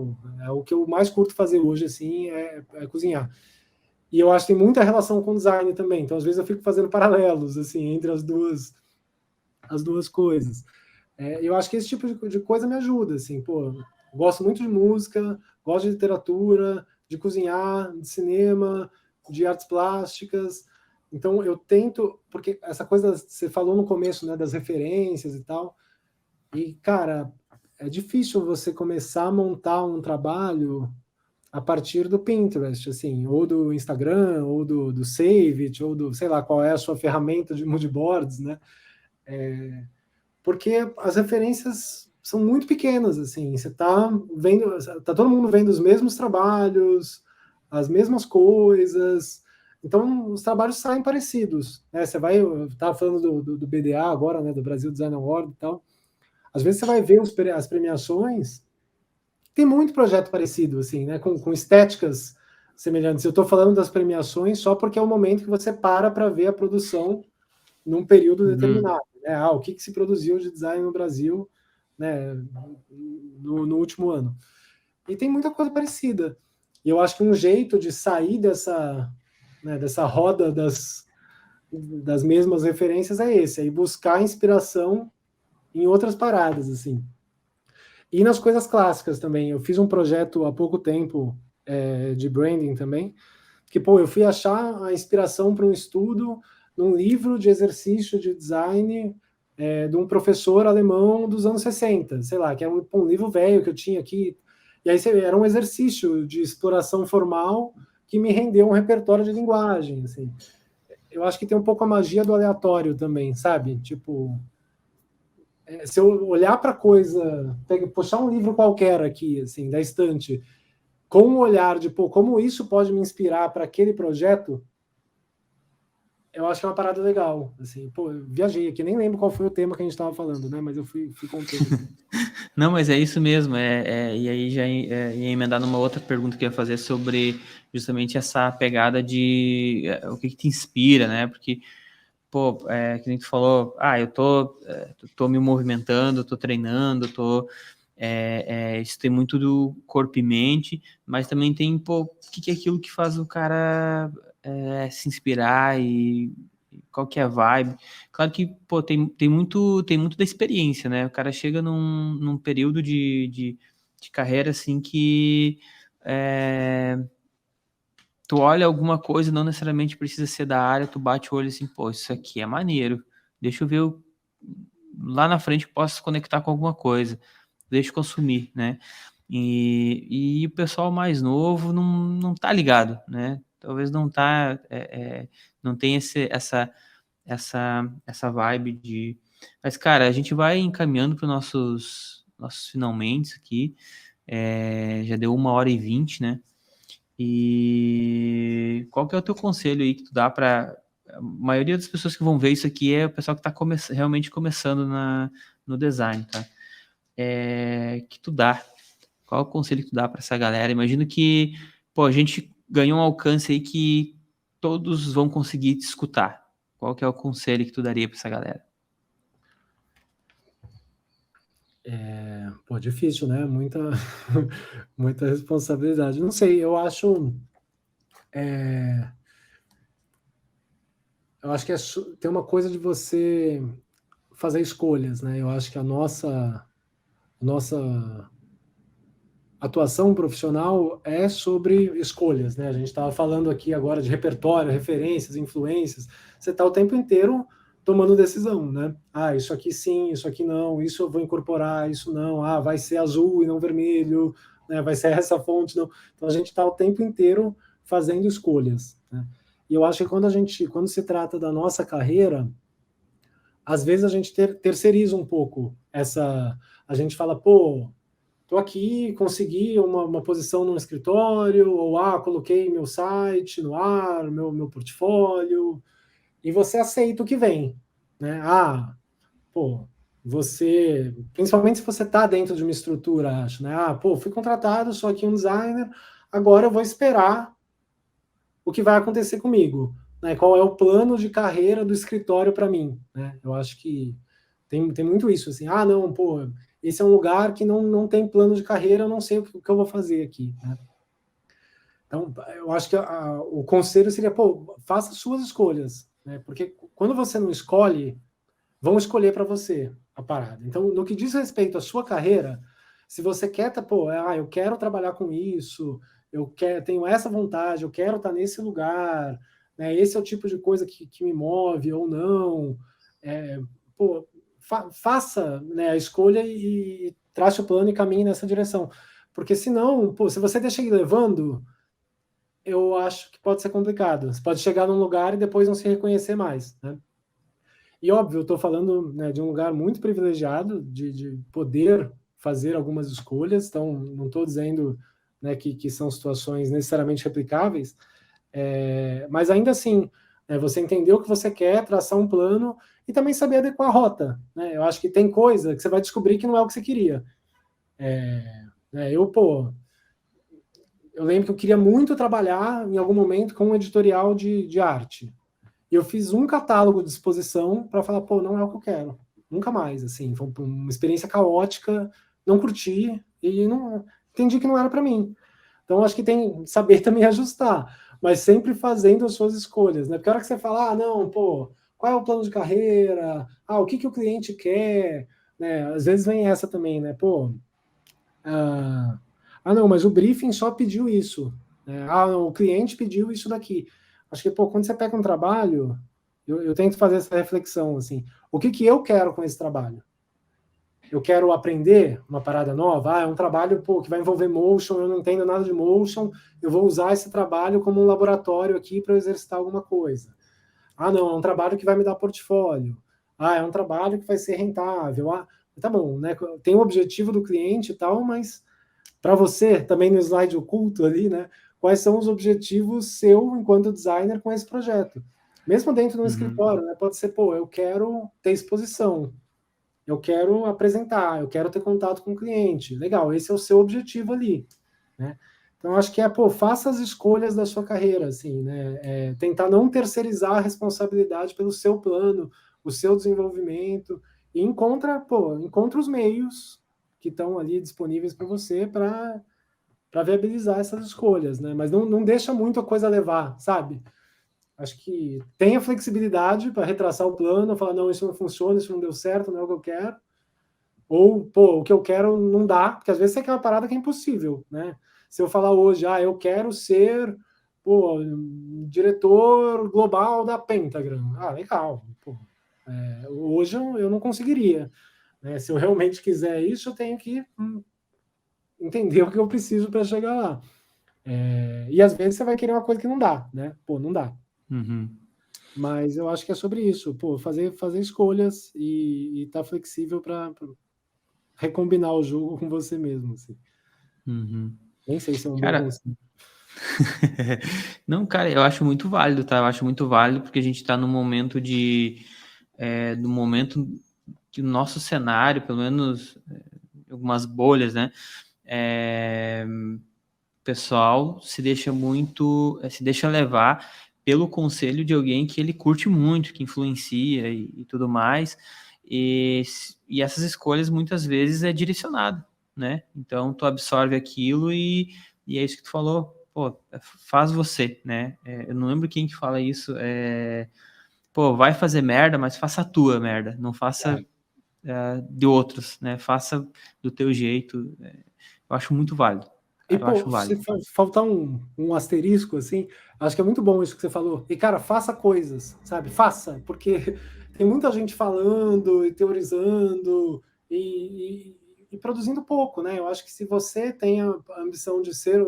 É o que eu mais curto fazer hoje, assim, é cozinhar. E eu acho que tem muita relação com design também. Então, às vezes, eu fico fazendo paralelos, assim, entre as duas coisas. Eu acho que esse tipo de coisa me ajuda, assim. Gosto muito de música, gosto de literatura, de cozinhar, de cinema, de artes plásticas. Então, eu tento... Porque essa coisa, você falou no começo, né, das referências e tal. E, cara, é difícil você começar a montar um trabalho a partir do Pinterest, assim, ou do Instagram, ou do Save It, ou do, sei lá, qual é a sua ferramenta de mood boards, né? Porque as referências são muito pequenas, assim, você tá vendo, tá todo mundo vendo os mesmos trabalhos, as mesmas coisas, então os trabalhos saem parecidos, né? Você vai, eu tava falando do BDA agora, né, do Brasil Design Award e tal, às vezes você vai ver as premiações, tem muito projeto parecido, assim, né, com estéticas semelhantes. Eu estou falando das premiações só porque é o momento que você para ver a produção num período determinado. Né? O que se produziu de design no Brasil, né, no último ano. E tem muita coisa parecida. E eu acho que um jeito de sair dessa roda das mesmas referências é esse, aí buscar inspiração em outras paradas, assim. E nas coisas clássicas também. Eu fiz um projeto há pouco tempo de branding também, que, pô, eu fui achar a inspiração para um estudo num livro de exercício de design de um professor alemão dos anos 60, sei lá, que é um livro velho que eu tinha aqui. E aí era um exercício de exploração formal que me rendeu um repertório de linguagem, assim. Eu acho que tem um pouco a magia do aleatório também, sabe? Tipo, se eu olhar para coisa, puxar um livro qualquer aqui, assim, da estante, com um olhar de, pô, como isso pode me inspirar para aquele projeto, eu acho que é uma parada legal, assim, pô, eu viajei aqui, nem lembro qual foi o tema que a gente estava falando, né, mas eu fui contando. Não, mas é isso mesmo, e aí já ia emendar numa outra pergunta que eu ia fazer sobre justamente essa pegada de o que te inspira, né, porque, pô, que nem tu falou, eu tô me movimentando, tô treinando, isso tem muito do corpo e mente, mas também tem, pô, o que é aquilo que faz o cara se inspirar e qual que é a vibe. Claro que, pô, tem muito da experiência, né? O cara chega num período de carreira, assim, que tu olha alguma coisa, não necessariamente precisa ser da área, tu bate o olho assim, pô, isso aqui é maneiro, deixa eu ver, lá na frente posso conectar com alguma coisa, deixa eu consumir, né? E o pessoal mais novo não tá ligado, né? Talvez não tá, não tem essa vibe de... Mas, cara, a gente vai encaminhando para nossos finalmente aqui, já deu 1h20, né? E qual que é o teu conselho aí que tu dá para... A maioria das pessoas que vão ver isso aqui é o pessoal que está realmente começando no design, tá? Que tu dá? Qual é o conselho que tu dá para essa galera? Imagino que, pô, a gente ganhou um alcance aí que todos vão conseguir te escutar. Qual que é o conselho que tu daria para essa galera? Pô, difícil, né? Muita responsabilidade. Não sei, eu acho que tem uma coisa de você fazer escolhas, né? Eu acho que a nossa atuação profissional é sobre escolhas, né? A gente estava falando aqui agora de repertório, referências, influências. Você está o tempo inteiro tomando decisão, né? Isso aqui sim, isso aqui não, isso eu vou incorporar, isso não. Vai ser azul e não vermelho, né? Vai ser essa fonte, não. Então a gente está o tempo inteiro fazendo escolhas, né? E eu acho que quando se trata da nossa carreira, às vezes a gente terceiriza um pouco essa. A gente fala, pô, estou aqui, consegui uma posição no escritório, ou coloquei meu site no ar, meu portfólio, e você aceita o que vem, né? Pô, você, principalmente se você está dentro de uma estrutura, acho, né? Pô, fui contratado, sou aqui um designer, agora eu vou esperar o que vai acontecer comigo, né? Qual é o plano de carreira do escritório para mim, né? Eu acho que tem muito isso, assim, não, pô, esse é um lugar que não tem plano de carreira, eu não sei o que eu vou fazer aqui, né? Então, eu acho que o conselho seria, pô, faça suas escolhas, né? Porque quando você não escolhe, vão escolher para você a parada. Então, no que diz respeito à sua carreira, se você quer, eu quero trabalhar com isso, tenho essa vontade, eu quero estar nesse lugar, né? Esse é o tipo de coisa que me move ou não. Pô, faça, né, a escolha e trace o plano e caminhe nessa direção. Porque senão, se você deixa ir levando, eu acho que pode ser complicado. Você pode chegar num lugar e depois não se reconhecer mais, né? E óbvio, eu estou falando, né, de um lugar muito privilegiado, de poder fazer algumas escolhas, então não estou dizendo, né, que são situações necessariamente replicáveis, mas ainda assim, você entender o que você quer, traçar um plano e também saber adequar a rota, né? Eu acho que tem coisa que você vai descobrir que não é o que você queria. Eu lembro que eu queria muito trabalhar em algum momento com um editorial de arte. E eu fiz um catálogo de exposição para falar, não é o que eu quero. Nunca mais, assim. Foi uma experiência caótica, não curti e não entendi que não era para mim. Então, acho que tem saber também ajustar, mas sempre fazendo as suas escolhas, né? Porque a hora que você fala, qual é o plano de carreira? O que o cliente quer? Né? Às vezes vem essa também, né? Não, mas o briefing só pediu isso. Né? O cliente pediu isso daqui. Acho que, quando você pega um trabalho, eu tento fazer essa reflexão, assim, o que eu quero com esse trabalho? Eu quero aprender uma parada nova? É um trabalho, que vai envolver motion, eu não entendo nada de motion, eu vou usar esse trabalho como um laboratório aqui para exercitar alguma coisa. Não, é um trabalho que vai me dar portfólio. É um trabalho que vai ser rentável. Tá bom, né? Tem o objetivo do cliente e tal, mas para você, também no slide oculto ali, né? Quais são os objetivos seu enquanto designer com esse projeto? Mesmo dentro do escritório, né? Pode ser, eu quero ter exposição, eu quero apresentar, eu quero ter contato com o cliente. Legal, esse é o seu objetivo ali, né? Então, acho que faça as escolhas da sua carreira, assim, né? Tentar não terceirizar a responsabilidade pelo seu plano, o seu desenvolvimento, e encontra os meios que estão ali disponíveis para você para viabilizar essas escolhas, né? Mas não deixa muito a coisa levar, sabe? Acho que tenha flexibilidade para retraçar o plano, falar, não, isso não funciona, isso não deu certo, não é o que eu quero. Ou, o que eu quero não dá, porque às vezes você quer uma parada que é impossível, né? Se eu falar hoje, eu quero ser diretor global da Pentagram. Legal. Hoje eu não conseguiria. Né? Se eu realmente quiser isso, eu tenho que entender o que eu preciso para chegar lá. E às vezes você vai querer uma coisa que não dá, né? Não dá. Mas eu acho que é sobre isso, fazer escolhas e estar flexível para recombinar o jogo com você mesmo. Assim. Nem sei se é um bom conselho. Não, cara, eu acho muito válido, tá? Eu acho muito válido porque a gente está no momento no momento que o nosso cenário, pelo menos algumas bolhas, né? O pessoal se deixa levar pelo conselho de alguém que ele curte muito, que influencia e tudo mais. E essas escolhas muitas vezes é direcionado, né? Então tu absorve aquilo e é isso que tu falou, faz você, né? Eu não lembro quem que fala isso, vai fazer merda, mas faça a tua merda, não faça de outros, né? Faça do teu jeito. Eu acho muito válido. E, Eu acho válido. se faltar um asterisco, assim, acho que é muito bom isso que você falou. E, cara, faça coisas, sabe? Faça, porque tem muita gente falando e teorizando e produzindo pouco, né? Eu acho que se você tem a ambição de ser...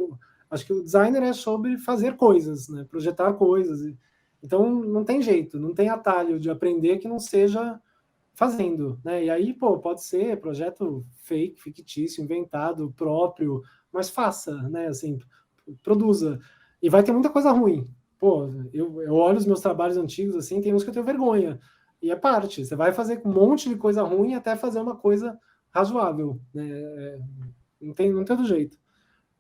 Acho que o designer é sobre fazer coisas, né? Projetar coisas. Então, não tem jeito, não tem atalho de aprender que não seja fazendo, né? E aí, pode ser projeto fake, fictício, inventado, próprio, mas faça, né? Assim, produza. E vai ter muita coisa ruim. Eu olho os meus trabalhos antigos, assim, tem uns que eu tenho vergonha. E é parte. Você vai fazer um monte de coisa ruim até fazer uma coisa razoável, né? Não tem outro jeito.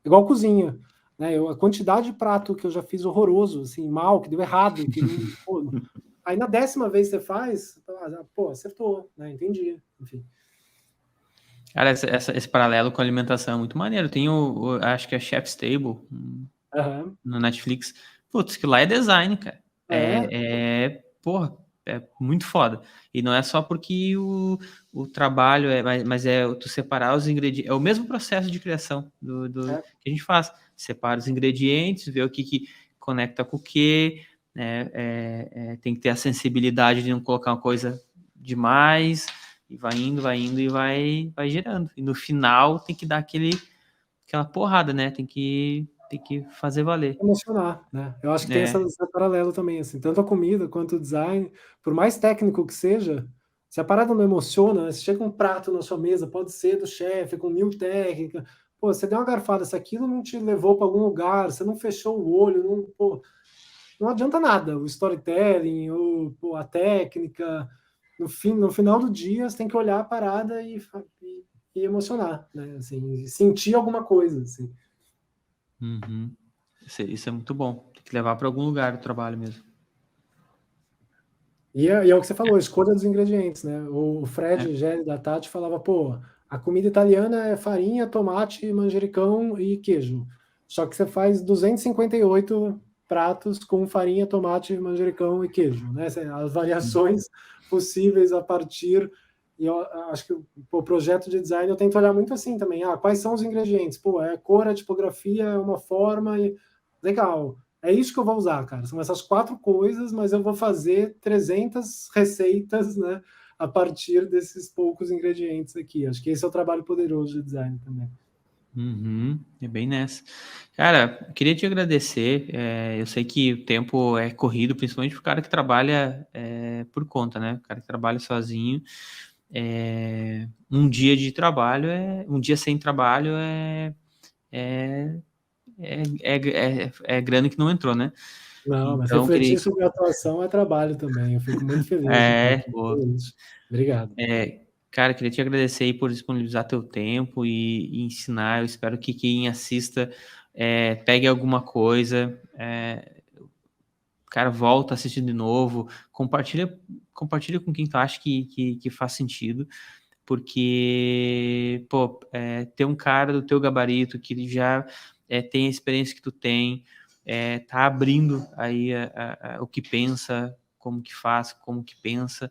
Igual cozinha. Né? A quantidade de prato que eu já fiz horroroso, assim, mal, que deu errado, que aí na 10ª vez que você faz, acertou, né? Entendi. Enfim. Cara, esse paralelo com a alimentação é muito maneiro. Tem acho que é Chef's Table no Netflix. Putz, que lá é design, cara. É muito foda. E não é só porque o trabalho mas é tu separar os ingredientes. É o mesmo processo de criação que a gente faz. Separa os ingredientes, vê o que conecta com o que. Tem que ter a sensibilidade de não colocar uma coisa demais. E vai indo e vai gerando. E no final tem que dar aquela porrada, né? Tem que fazer valer. Emocionar, né? Eu acho que tem esse paralelo também, assim, tanto a comida quanto o design, por mais técnico que seja, se a parada não emociona, né? Se chega um prato na sua mesa, pode ser do chefe, com 1000 técnicas, pô, você deu uma garfada, se aquilo não te levou para algum lugar, você não fechou o olho, não adianta nada, o storytelling, a técnica, no final do dia você tem que olhar a parada e emocionar, né? Assim, sentir alguma coisa, assim. Uhum. Isso é muito bom. Tem que levar para algum lugar o trabalho mesmo. E é o que você falou, a escolha dos ingredientes, né? O Fred Gelli da Tati falava, pô, a comida italiana é farinha, tomate, manjericão e queijo. Só que você faz 258 pratos com farinha, tomate, manjericão e queijo, né? As variações possíveis a partir... E eu acho que o projeto de design eu tento olhar muito assim também. Quais são os ingredientes? Pô, é cor, a tipografia, é uma forma e... Legal. É isso que eu vou usar, cara. São essas 4 coisas, mas eu vou fazer 300 receitas, né, a partir desses poucos ingredientes aqui. Acho que esse é o trabalho poderoso de design também. Uhum, é bem nessa. Cara, queria te agradecer. Eu sei que o tempo é corrido, principalmente para o cara que trabalha por conta, né? O cara que trabalha sozinho. Um dia de trabalho um dia sem trabalho é grana que não entrou, né? Não, mas Então, refletir sobre a atuação é trabalho também. Eu fico muito feliz de estar aqui. Obrigado. Cara, queria te agradecer aí por disponibilizar teu tempo e ensinar. Eu espero que quem assista pegue alguma coisa, cara, volta a assistir de novo, compartilha com quem tu acha que faz sentido, porque, pô, ter um cara do teu gabarito que já tem a experiência que tu tem, tá abrindo aí o que pensa, como que faz, como que pensa,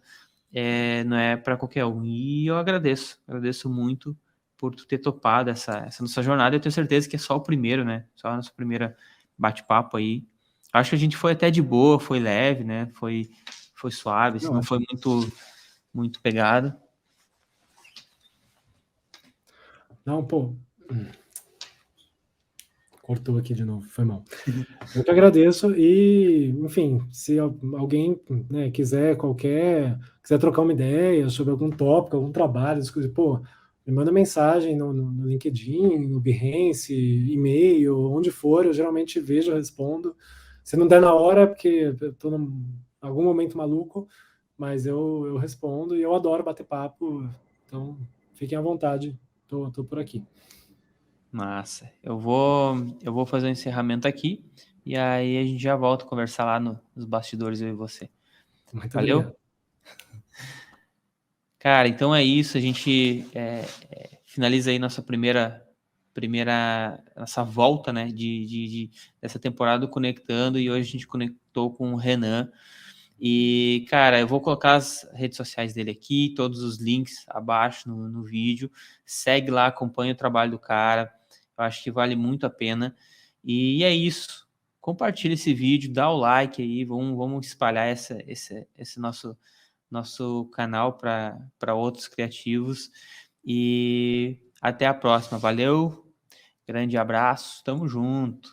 não é para qualquer um. E eu agradeço muito por tu ter topado essa nossa jornada. Eu tenho certeza que é só o primeiro, né? Só a nossa primeira bate-papo aí. Acho que a gente foi até de boa, foi leve, né? Foi suave, assim, não foi muito pegado. Não, pô. Cortou aqui de novo, foi mal. Eu que agradeço e, enfim, se alguém, né, quiser trocar uma ideia sobre algum tópico, algum trabalho, pô, me manda mensagem no LinkedIn, no Behance, e-mail, onde for, eu geralmente vejo, respondo. Se não der na hora, é porque eu tô em algum momento maluco, mas eu respondo e eu adoro bater papo, então fiquem à vontade, tô por aqui. Massa. Eu vou fazer um encerramento aqui e aí a gente já volta a conversar lá nos bastidores, eu e você. Muito Valeu? obrigado. Cara, então é isso. A gente finaliza aí nossa nossa volta, né, dessa temporada do Conectando, e hoje a gente conectou com o Renan. E, cara, eu vou colocar as redes sociais dele aqui, todos os links abaixo no vídeo. Segue lá, acompanha o trabalho do cara. Eu acho que vale muito a pena. E é isso. Compartilha esse vídeo, dá o like aí, vamos espalhar esse nosso canal para outros criativos. E até a próxima. Valeu, grande abraço, tamo junto.